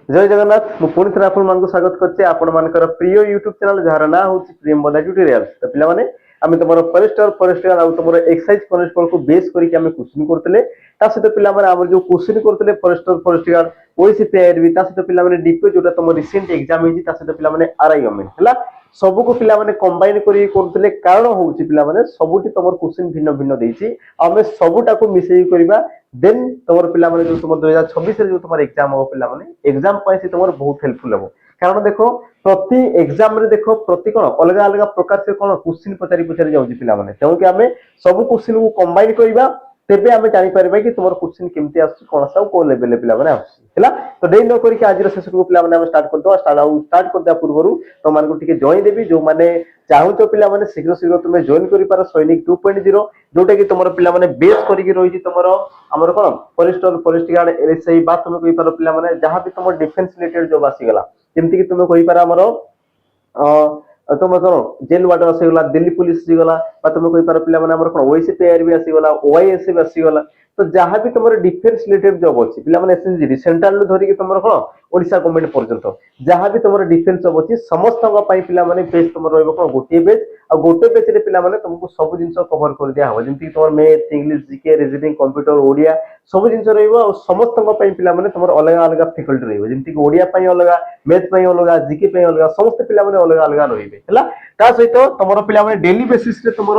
जय जगन्नाथ मु पुणी थे आपण स्वागत करछे आपण मानकर प्रिय यूट्यूब चैनल जार ना होची प्रेम बदा ट्यूटोरियल्स। तो पिला माने आमे तमरो फॉरेस्टर आ तमरो एक्सरसाइज कॉन्स्टेबल को बेस करी के आमे क्वेश्चन करतले ता सहित पिला माने आम जो क्वेश्चन करतले फॉरेस्टर ओसी पेयर भी ता सहित पिला माने डीपी जोटा तम रिसेंट एग्जाम हिची ता सहित पिला माने आरआई गवर्नमेंट हला सबु को पिला माने कंबाइन करी करतले कारण होची पिला माने सबुटी तमर क्वेश्चन भिन्न भिन्न देछि आमे सबुटा को मिसेई करबा देन तमर पिला माने जो तमर 2026 रे जो तमर एग्जाम हो पिला माने एग्जाम पई से तमर बहुत हेल्पफुल हो कारण देखो प्रति एग्जाम रे देखो प्रति कोन अलग अलग प्रकार से कोन क्वेश्चन पचारि पचारि जाउची पिला माने तेउ कि आमे सब क्वेश्चन को कंबाइन करबा तेबे आमे जानि परबा कि तमर क्वेश्चन केमती आछी कोन सा को लेवल पिला माने आछी हैला। तो देई न करी कि आज रे सेशन को पिला माने हम स्टार्ट कर दो स्टार्ट कर दे पूर्वरु तो मान को टिके जॉइन देबी जो माने चाहू तो पिला माने शीघ्र शीघ्र तुमे जॉइन करि पारो सैनिक 2.0 जोटा कि तमर पिला माने बेस करी कि रहिछि तमर हमर कोन फॉरेस्ट गार्ड एसआई बा तुमे कहि पारो पिला माने जहां भी तमर डिफेंस रिलेटेड जॉब आसी गला जेमति कि तुमे कहि पारो हमर तुम कौन जेल वार्डर आसीगला दिल्ली पुलिस गला तुम कही पार पिला माने कौन ओएसी पेयर भी आसीगला ओआईएस भी आसीगला तो जहां भी तुम डिफेंस रिलेटेड जॉब अच्छी पिला माने एसएसजी सेंट्रल धरिक तुम कौन ओडिशा गवर्नमेंट पर्यंत जहां भी तुम डिफेंस जॉब अच्छी समस्त पिला माने पेज तुम रहिबो कौन गोटे पेज आ गोटे पेज रे पिला माने तुमको सब जिंस कवर कर दिया हो जेमति तुम math English GK reasoning computer Odia सब जिंस रहिबो आ समस्त पिला माने तुम अलग अलग फैकल्टी रहिबो जेमति कि ओडिया पई अलग मैथ पई अलग जीके पई अलग समस्त पिला माने अलग अलग रहिबे हला ता सहित तुम पिला माने डेली बेसिस रे तुम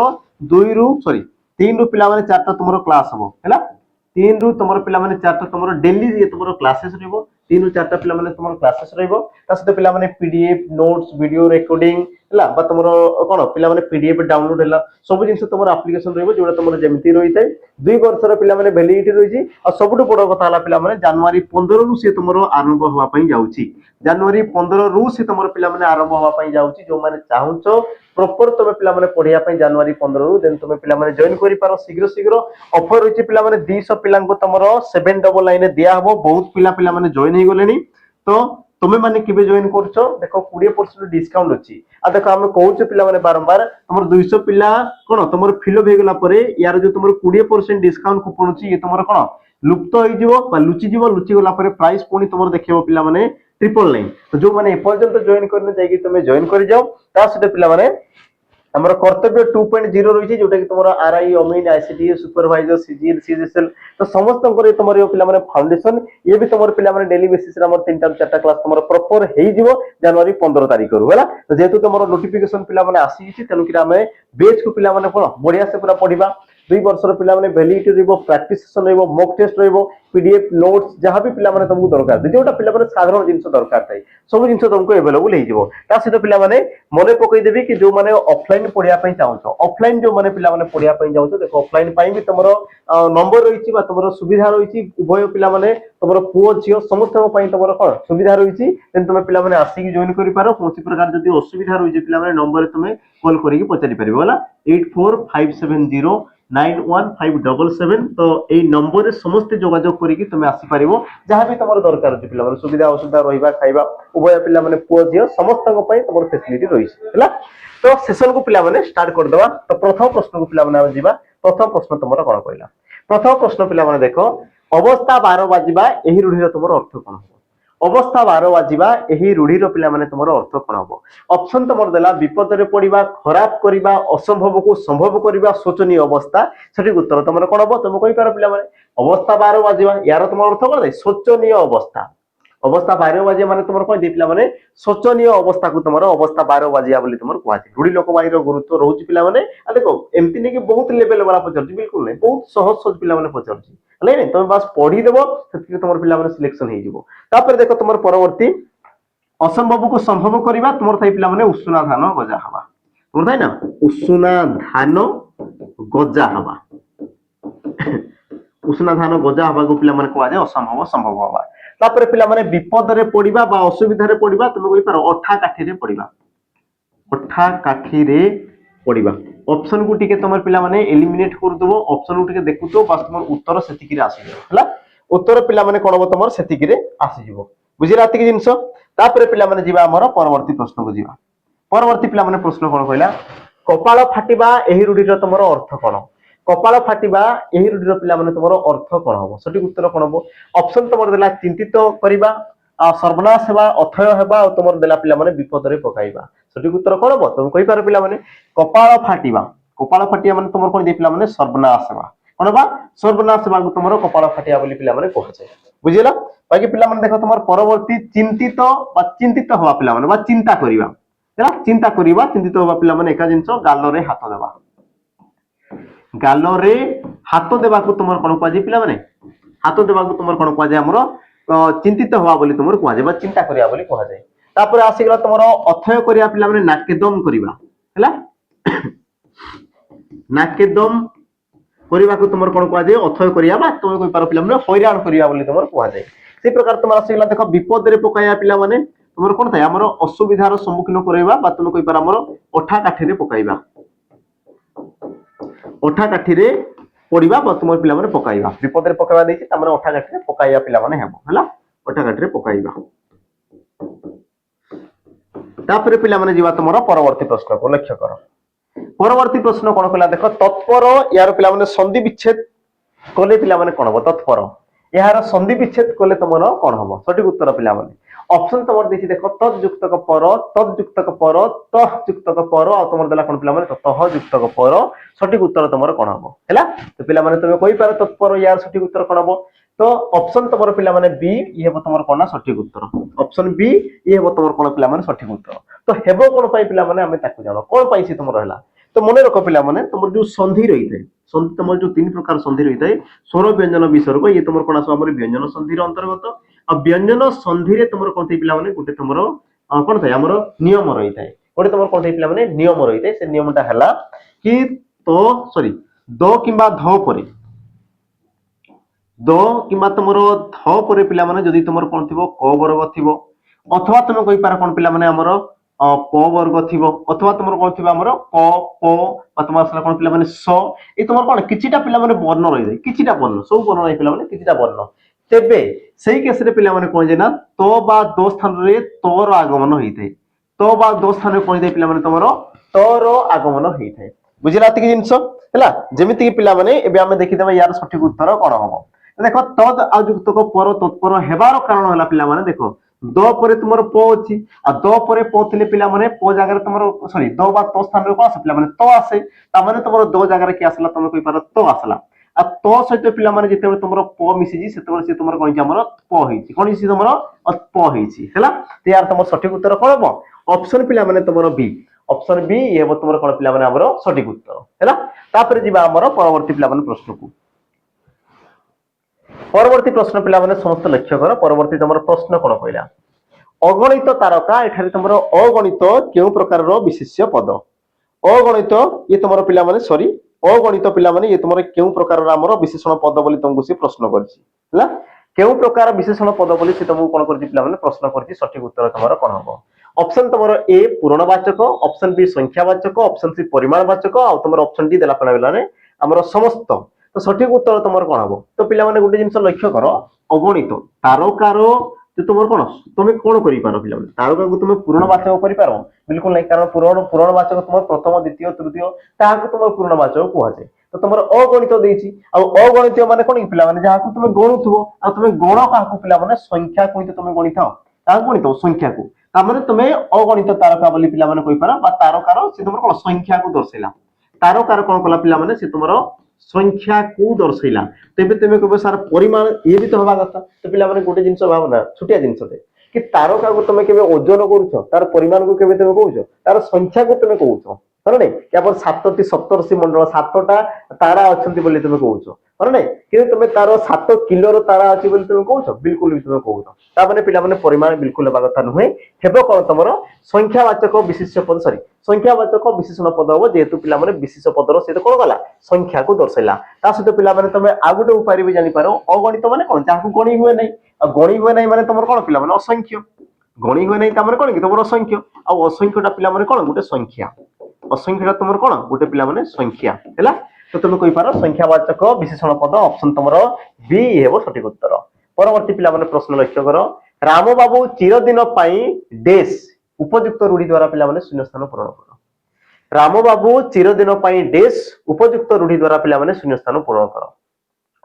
3 रु पिला माने 4टा तुम क्लास हबो हला 3 रु तुम पिला माने 4टा तुम डेली ये तुम क्लासेस रहबो 3 रु 4टा पिला माने तुम क्लासेस रहबो ता सहित पिला माने पीडीएफ नोट्स वीडियो रिकॉर्डिंग हला बा तुम कोन पिला माने पीडीएफ डाउनलोड हला सब जिंस तुम एप्लीकेशन रहबो जोडा तुम जेमति रही थाए 2 वर्षर पिला माने वैलिडिटी रहिछि आ सबटु बड़ कथा हला पिला माने जनवरी 15 रु से तुम आरंभ होवा पई जाउछि जनवरी 15 रु से तुम पिला माने आरंभ होवा पई जाउछि जो माने चाहुचो प्रॉपर तुम पिला माने पढिया पई जनवरी 15 रु देन तुम पिला माने जॉइन करि पारो शीघ्र शीघ्र ऑफर रहिछि पिला माने 200 पिला को तुमरो 799 दिया हबो बहुत पिला माने जॉइन हे गलेनी तो तुम्हें माने केबे जॉइन करछो देखो 20% डिस्काउंट अछि आ देखो हम कहउछ पिला माने बारंबार तुमर 200 पिला कोन तुमर फिलअप हे गला परे यार जो तुमर 20% डिस्काउंट कूपन अछि ये तुमर कोन लुप्त होई जिवो बा लुचि जिवो लुचि गला परे प्राइस पुनी तुमर देखिबो पिला माने 999 तो जो माने ए पर्यंत जॉइन करने जाई कि तुमे जॉइन करि जाओ ता सहित पिला माने हमर कर्तव्य 2.0 रही जोटा कि तुम आरआई अमीन आईसीडी सुपरवाइजर सीजीएल सीजीएसएल तो समस्त तुम पिला माने फाउंडेशन ये भी तुम पिला माने डेली बेसिस रे हमर 3टा 4टा क्लास तुम प्रॉपर हे जिवो जनवरी 15 तारिख रु हैला तो जेतु तुम नोटिफिकेशन पिला माने आसी छि तनु कि हमें बेच को पिला माने कोन बढ़िया से पूरा पढिबा 2 वर्षर पिला माने वैलिडिटी रहबो प्रैक्टिस सेशन रहबो मॉक टेस्ट रहबो पीडीएफ नोट्स जहां भी पिला माने तुमको दरकार जोटा पिला माने साधारण जिंस दरकार थाई सब जिंस तुमको अवेलेबल हे जिवो ता सहित पिला माने मने पकई देबी कि जो माने ऑफलाइन पढिया पई चाहछो ऑफलाइन जो माने पिला माने पढिया पई जाउछो देखो ऑफलाइन पई भी तुमरो नंबर रहिछि बा तुमरो सुविधा रहिछि उभय पिला माने तुमरो पुओ छियो समस्त पई तुमरो कोन सुविधा रहिछि देन तुम पिला माने आसी कि जॉइन करि पारो कोनसी प्रकार जदी असुविधा रहिछि पिला माने नंबर तुमे कॉल करि कि पचारि परिबो होला 84570 9157 तो ए नंबर रे समस्त जोगाजोग करी कि तुमे आसी परिबो जहां भी तमरो दरकार अछि पिला माने सुविधा असुविधा रहिबा खाइबा उभय पिला माने पुओ जियो समस्त पई तमरो फैसिलिटी रहिछि हैला। तो सेशन को पिला माने स्टार्ट कर दवा तो प्रथम प्रश्न को पिला माने जिबा प्रथम प्रश्न तमरो कोन कहला प्रथम प्रश्न पिला माने देखो अवस्था 12 बाजिबा एही रूढिर तमरो अर्थ कोन अवस्था 12 बाजिबा एही रूढिर पिला माने तमरो अर्थ कोन हबो ऑप्शन तमर देला विपद रे पडिबा खराब करिबा असंभव को संभव करिबा शोचनीय अवस्था सठिक उत्तर तमरो कोन हबो तुम कहि पारो पिला माने अवस्था 12 बाजिबा यार तमरो अर्थ कोन दे शोचनीय अवस्था अवस्था 12 बाजिया माने तुमर कोन दे पिला माने शोचनीय अवस्था को तुमरो अवस्था 12 बाजिया बोली तुमर कहछि रूढि लोकवाणी रो गुरुत्व रहउछि पिला माने आ देखो एमति ने कि बहुत लेवल वाला पचरछि बिल्कुल नै बहुत सहज सहज पिला माने पचरछि हले नै तुम बस पढी देबो सेति तुमर पिला माने सिलेक्शन हे जिवो तापर देखो तुमर परवर्ती असंभव को संभव करिबा तुमर थाई पिला माने उषुना धान गजा हवा तुमर थाई ना उषुना धान गजा हवा उषुना धान गजा हवा को पिला माने कहवा जाय असंभव संभव हवा तापर पिला माने विपद रे पडिबा बा असुविधा रे पडिबा तुम कहि पारो अठा काठी रे पडिबा ऑप्शन को टिके तुम पिला माने एलिमिनेट कर दबो ऑप्शन को टिके देखु तो बस तुम उत्तर सेतिकी रे आसी हला उत्तर पिला माने कोन हो तुमर सेतिकी रे आसी जिवो बुझिला अतिकी जिंस तापर पिला माने जिबा हमर परवर्ती प्रश्न को जिबा परवर्ती पिला माने प्रश्न कोन कहला कपाल फाटिबा एही रूढिर तुमर अर्थ कोन कपाल फाटिबा एही रूढिर पिला माने तुमर अर्थ कोन हबो सठिक उत्तर कोन हबो ऑप्शन तुमर देला चिंतित करिबा सर्वनाश हेबा अथय हेबा और तुमर देला पिला माने विपद रे पकाइबा सठिक उत्तर कोन हो तुम कहि पार पिला माने कपाळ फाटिबा माने तुमर कोन दे पिला माने सर्वनाश हेबा कोन बा सर्वनाश हेबा तुमर कपाळ फाटिया बोली पिला माने कहै छै बुझिला बाकी पिला माने देखो तुमर परवर्ती चिंतित बा चिंतित हवा पिला माने बा चिंता करिबा हैला चिंता करिबा चिंतित हवा पिला माने एका जिंसो गालो रे हाथ देबा गालो रे हाथ देबा को तुमर कोन पाजी पिला माने हाथ देबा को तुमर कोन पाजे हमरो चिंतित हवा बोली तुमर कुआ जाय बा चिंता करिया बोली कुआ जाय तापर आसीगला तुमर अथय करिया पिला माने नाकेदम करिबा हैला नाकेदम करिबा को तुमर कोन कुआ जाय अथय करिया बा तुम कोइ पार पिला माने हैरान करिया बोली तुमर कुआ जाय से प्रकार तुमर आसीगला देखो विपद रे पकाया पिला माने तुमर कोन थाय हमर असुविधार सम्मुखीन करैबा बा तुम कोइ पार हमर ओठा काठी रे पकाइबा ओठा काठी रे पड़िबा बा तुम पिला माने पकाइबा विपद रे पकाइबा देछि त माने ओठा काठी रे पकाइया पिला माने हेबो हला ओठा काठी रे पकाइबा तापर पिला माने जीवा तुमरो परवर्ती प्रश्न को लक्ष्य करो परवर्ती प्रश्न कोन कला देखो तत्पर यार पिला माने संधि विच्छेद कोले पिला माने कोन हो तत्पर यार संधि विच्छेद कोले तुमरो कोन हो सठिक उत्तर पिला माने ऑप्शन तुमर देछि देखो तद युक्तक पर तह युक्तक पर आ तुमर देला कोन पिला माने तह युक्तक पर सठिक उत्तर तुमर कोन हो हैला तो पिला माने तुमे कहि पारो तत्पर यार सठिक उत्तर कोन हो तो ऑप्शन तुमर पिला माने बी ये हेबो तुमर कोन सठिक उत्तर ऑप्शन बी ये हेबो तुमर कोन पिला माने सठिक उत्तर तो हेबो कोन पाई पिला माने हमें ताकू जानो कोन पाई छि तुमर हैला तो मने रखो पिला माने तुमर जो संधि रही थे संधि तुमर जो तीन प्रकार संधि रही थे स्वर व्यंजन विसर्ग ये तुमर कोन आसो हमर व्यंजन संधि रो अंतर्गत आ व्यंजन संधि रे तुमर कोन थे पिला माने गुटे तुमर कोन थे हमर नियम रही थे गुटे तुमर कोन थे पिला माने नियम रही थे से नियमटा हला कि तो सॉरी द किबा ध परे द किबा तुमर ध परे पिला माने जदी तुमर कोन थिबो क वर्ग थिबो अथवा तुम कहि पार कोन पिला माने हमर प वर्ग थिबो अथवा तुमर कोन थिबा हमर प प बा तुमर असला कोन पिला माने स ए तुमर कोन किछिटा पिला माने वर्ण रही जाय किछिटा वर्ण सब वर्ण रही पिला माने किछिटा वर्ण तेबे सेही केस रे पिला माने कोन जे ना तो बा दो स्थान रे तोर आगमन होइते तो बा दो स्थान रे कोन दे पिला माने तुमर तोर आगमन होइते बुझिला तिक जिंस हैला जेमिति कि पिला माने एबे हमें देखि देबा यार सठिक उत्तर कोन हबो देखो तद आ युक्तक पर तत्पर हेबार कारण होला पिला माने देखो द परे तुमर प अछि आ द परे प थिले पिला माने प जागा रे तुमर सॉरी द बा तो स्थान रे को आसे पिला माने तो आसे ता माने तुमर दो जागा रे कि आसला तुम कहि पार तो आसला आ तो सहित पिला माने जेते तुमर प मिसि जी सेते से तुमर कोन हमर प होइछि कोन छि तुमर प होइछि हैला ते यार तुमर सठिक उत्तर कोन हबो ऑप्शन पिला माने तुमर बी ऑप्शन बी ये हेबो तुमर कोन पिला माने हमर सठिक उत्तर हैला तापर जीवा हमर परवर्ती पिला माने प्रश्न को परवर्ती प्रश्न पिला माने समस्त लक्ष्य कर परवर्ती तुमर प्रश्न कोन कहला अगणित तारका एठारे तुमर अगणित केउ प्रकार रो विशेष्य पद अगणित ये तुमर पिला माने सॉरी अगणित पिला माने ये तुमर केउ प्रकार रो हमर विशेषण पद बोली तुमको से प्रश्न करछि हैला केउ प्रकार विशेषण पद बोली से तुमको कोन करछि पिला माने प्रश्न करछि सठिक उत्तर तुमर कोन हबो ऑप्शन तुमर ए पूर्णवाचक ऑप्शन बी संख्यावाचक ऑप्शन सी परिमाणवाचक आ तुमर ऑप्शन डी देला पना ने हमर समस्त तो सठिक उत्तर तुमर कोन हबो तो पिला माने गुटे जिंस लक्ष्य करो अगणित तारकार जो तुमर कोन तुम कोन करि पारो पिला माने तारका को तुम पूर्णवाचक करि पारो बिल्कुल नहीं कारण पूर्णवाचक तुम प्रथम द्वितीय तृतीय ताहा को तुम पूर्णवाचक कुहा जाय तो तुमर अगणित देछि आ अगणित माने कोन पिला माने जहा को तुम गणुथबो आ तुम गण का को पिला माने संख्या को तुम गणिथाओ ता गणित संख्या को ता माने तुम अगणित तारका बोली पिला माने कहि पारो बा तारकार से तुमर कोन संख्या को दर्शैला तारकार कोन कला पिला माने से तुमर संख्या को दर्शैला तेबे तुम कहबो सर परिमाण ये भी तो हवा कथा तो पिला माने गोटे जिंस भावना छुटिया जिंसटे कि तारका को तुम केबे ओजन करूछो तार परिमाण को केबे तुम कहूछो तार संख्या को तुम कहूछो हर नै कि अपन 7टी सप्तर्षि मंडल 7टा तारा अछंती बोली तुम कहूछो हर नै कि तुम तार 7 किलो रो तारा अछि बोली तुम कहूछो बिल्कुल भी तुम कहूछो ता माने पिला माने परिमाण बिल्कुल हवा कथा नहुए हेबो कोन तमरो संख्यावाचक विशेष्य पद सॉरी संख्यावाचक विशेषण पद हो जेतु पिला माने विशेष पद रो से कोन गला संख्या को दर्शैला ता सहित पिला माने तुम आगुटे उपाय भी जानि पारो अगणित माने कोन जाकु गणी हुए नै आ गणी हुए नै माने तमरो कोन पिला माने असंख्य गणी हुए नै ता माने कोन कि तमरो असंख्य आ असंख्यटा पिला माने कोन गुटे संख्या असंख्यटा तुमर कोन गुटे पिला माने संख्या हैला तो तुम कहि पारो संख्यावाचक विशेषण पद ऑप्शन तुमरो बी हेबो सठिक उत्तर परवर्ती पिला माने प्रश्न लक्ष्य करो राम बाबू चिर दिन पई डैश उपयुक्त रूढ़ि द्वारा पिला माने शून्य स्थान पूरण करो राम बाबू चिर दिन पई डैश उपयुक्त रूढ़ि द्वारा पिला माने शून्य स्थान पूरण करो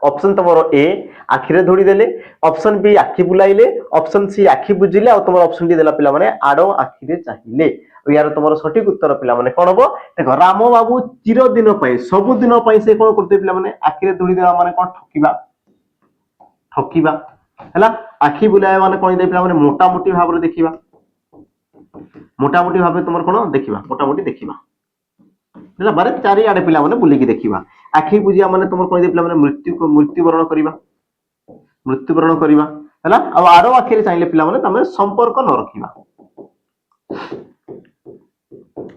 ऑप्शन तुम ए आखिरे धूड़ी देले, ऑप्शन बी आखि बुलाइले, ऑप्शन सी आखि बुझिले और तुम ऑप्शन डी देला पिला माने आड़ आखिरे चाहिए। यार तुम सठिक उत्तर पिला माने कोन हबो देखो राम बाबू चिर दिन पई सब दिन पई से कोन करते पिला माने आखिरे धूड़ी देला माने कोन ठकिबा ठकिबा हैला। आखि बुलाय माने कोन दे पिला माने मोटा मोटी भाबरे देखिबा, मोटा मोटी भाबरे तुमर कोन देखिबा, मोटा मोटी देखिबा हैला बारे चारि आडे पिला माने बुली की देखिबा। आखि बुझिया माने तुमर कोन दे पिला माने मृत्युवरण करिबा, मृत्युवरण करिबा हैला। आ आरो आखिरे चाहिए पिला माने तमे संपर्क न रखिबा,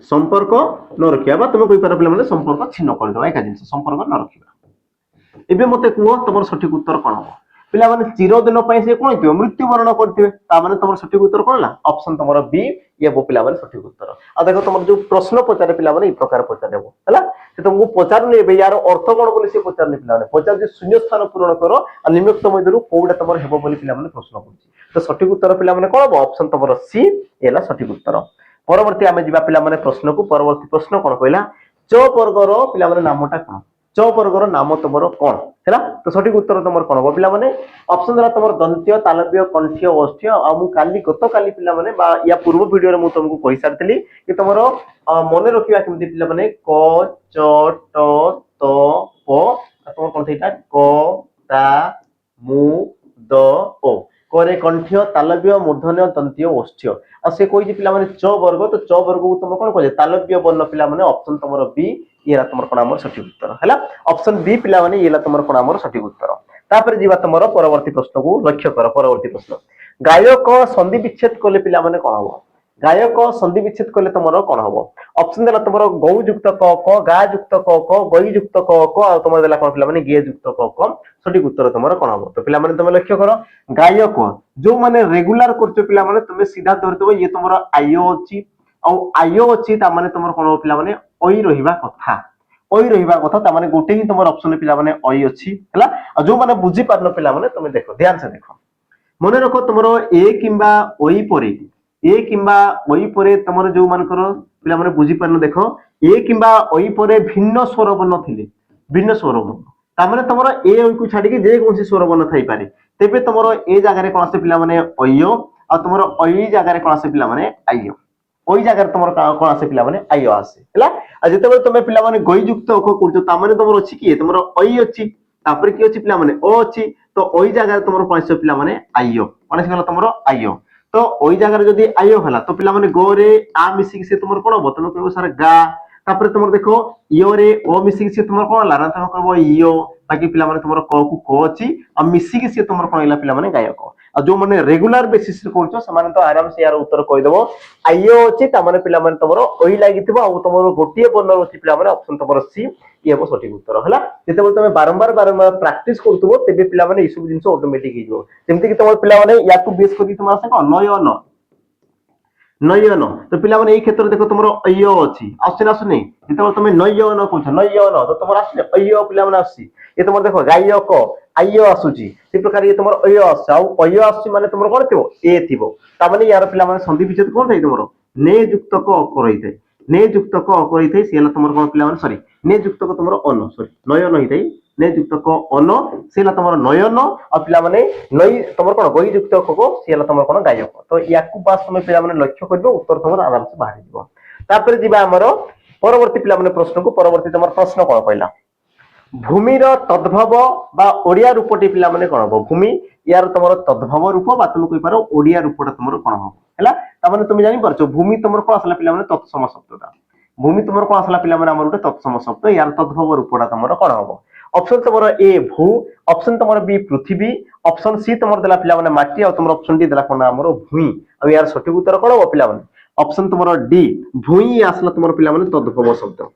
संपर्क न रखिबा बा तुम कोइ पार पिला माने संपर्क छिन्न कर देबा एका जिंस संपर्क न रखिबा। एबे मते कुओ तुमर सठिक उत्तर कोन हो पिला माने चिर दिन पई से कोन हितबो मृत्युवरण करथिबे ता माने तुमर सठिक उत्तर कोन ला ऑप्शन तुमर बी ये बो पिला माने सठिक उत्तर। आ देखो तुमर जो प्रश्न पचारे पिला माने ई प्रकार पचारेबो हैला से तुमको पचारने बे यार अर्थ कोन बोली से पचारने पिला माने पचार जे शून्य स्थान पूर्ण करो आ निम्नलिखित मध्यरु कोउडा तुमर हेबो बोली पिला माने प्रश्न करछि। तो सठिक उत्तर पिला माने कोन हो ऑप्शन तुमर सी एला सठिक उत्तर। परवर्ती आमे जिबा पिला माने प्रश्न को परवर्ती प्रश्न कोन कहला च वर्गर पिला माने नामटा कोन च वर्गर नाम तुमर कोन हैला। तो सठिक उत्तर तुमर कोन हो पिला माने ऑप्शन द्वारा तुमर दंत्य तालव्य कंठ्य ओष्ठ्य आ मु काली गत काली पिला माने बा या पूर्व वीडियो रे मु तुमको कहि सारतली कि तुमर मने रखिबा केमति पिला माने क च ट त प तुमर कोन थैटा क ता मु द ओ करे कंठ्य तालव्य मूर्धन्य दंत्य ओष्ठ्य आ से कोइ जे पिला माने च वर्ग तो च वर्ग को तुम कोन कहले तालव्य वर्ण पिला माने ऑप्शन तुमर बी येला तुमर कोन हमर सठिक उत्तर हैला। ऑप्शन बी पिला माने येला तुमर कोन हमर सठिक उत्तर। तापर जीवा तुमर परवर्ती प्रश्न को लक्ष्य कर। परवर्ती प्रश्न गायक संधि विच्छेद कले पिला माने कोन हबो गायक संधि विच्छेद कले तुमर कोन हबो ऑप्शन देला तुमर गौ युक्त क क गा युक्त क क गई युक्त क क आ तुमर देला कोन पिला माने गे युक्त क क सठिक उत्तर तुमर कोन हबो। तो पिला माने तुम लक्ष्य करो गायक जो माने रेगुलर करते पिला माने तुम सीधा धरतबो ये तुमर आयो अछि आ आयो अछि ता माने तुमर कोन पिला माने ओई रहिबा कथा ओई रहिबा कथा ता माने गोटे ही तुमर ऑप्शन पिला माने ओई अछि हैला। आ जो माने बुझी पारनो पिला माने तुम देखो ध्यान से देखो मने रखो तुमर ए किंबा ओई परे ए किंबा ओई परे तुमर जो मान करो पिला माने बुझी पारनो देखो ए किंबा ओई परे भिन्न स्वर वर्ण थिले भिन्न स्वर वर्ण ता माने तुमर ए ओई को छाडी के जे कोनसी स्वर वर्ण थाई पारे तेबे तुमर ए जगह रे कोन से पिला माने ओयो आ तुमर ओई जगह रे कोन से पिला माने आइयो ओई जगह रे तुमर कोन से पिला माने आइयो आसे हैला। आ जेतेबे तुमे पिला माने गई युक्त अख करछो ता माने तुमर अछि की तुमर ओई अछि तापर की अछि पिला माने ओ अछि तो ओई जगह रे तुमर कोन से पिला माने आइयो कोन से गला तुमर आइयो तो ओई जगह रे जदी आइयो हला तो पिला माने गो रे आ मिसी से तुमर कोन हो तुम कहबो सर गा तापर तुमर देखो इयो रे ओ मिसी से तुमर कोन ला तुम कहबो इयो बाकी पिला माने तुमर क को को अछि आ मिसी के से तुमर कोन इला पिला माने गायक आ जो माने रेगुलर बेसिस रे करछो से माने तो आराम से यार उत्तर कहि देबो आइयो अछि ता माने पिला माने तुमर ओई लागितबो आ तुमर गोटिए बन्न अछि पिला माने ऑप्शन तुमर सी ये हो सठिक उत्तर हला। जेतेबे तुमे बारंबार बारंबार प्रैक्टिस करथबो तेबे पिला माने ई सब जिंस ऑटोमेटिक हि जो जेमति कि तुमर पिला माने याकू बेस करी तुमर से कोन नयन नयन तो पिला माने ए क्षेत्र देखो तुमरो अयो अछि आछना सुनी जेतेबे तुमे नयन कहछ नयन तो तुमर आछले अयो पिला माने आसी ए तुमर देखो गायक आयो आसुची से प्रकार ये तुमर अयो आछ आ अयो आसी माने तुमर कोन थिबो ए थिबो ता माने यार पिला माने संधि विच्छेद कोन थाई तुमरो ने युक्त क करैते ने युक्त क करैते सेला तुमर कोन पिला माने सॉरी ने युक्त क तुमरो अन सॉरी नयन होइतै ने युक्त क अन सेला तुमर नयन आ पिला माने नई तुमर कोन गई युक्त क को सेला तुमर कोन गायक तो याकू पास तुम पिला माने लक्ष्य करबो उत्तर तुमर आराम से बाहर जिवो। तापर जिबा हमरो परवर्ती पिला माने प्रश्न को परवर्ती तुमर प्रश्न कोन कहला भूमिर तद्भव बा ओडिया रूपटी पिला माने कोन हो भूमि यार तुमर तद्भव रूप बा तुम कहि पारो ओडिया रूपटा तुमर कोन हो हैला। ता माने तुम जानि परछो भूमि तुमर कोन असला पिला माने तत्सम शब्दटा भूमि तुमर कोन असला पिला माने हमर उटे तत्सम शब्द यार तद्भव रूपटा तुमर कोन हो ऑप्शन तुमर ए भू ऑप्शन तुमर बी पृथ्वी ऑप्शन सी तुमर देला पिला माने माटी आ तुमर ऑप्शन डी देला कोन हमर भूमि आ यार सठिक उत्तर कोन हो पिला माने ऑप्शन तुमर डी भूमि आसला तुमर पिला माने तद्भव शब्द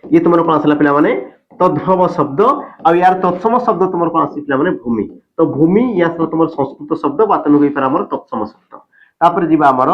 ये तुमर कोन असला पिला माने तद्भव शब्द आ यार तत्सम शब्द तुमर कोन आसी पिला माने भूमि तो भूमि या तुमर संस्कृत शब्द बातनु गई पर हमर तत्सम शब्द। तापर जीवा हमर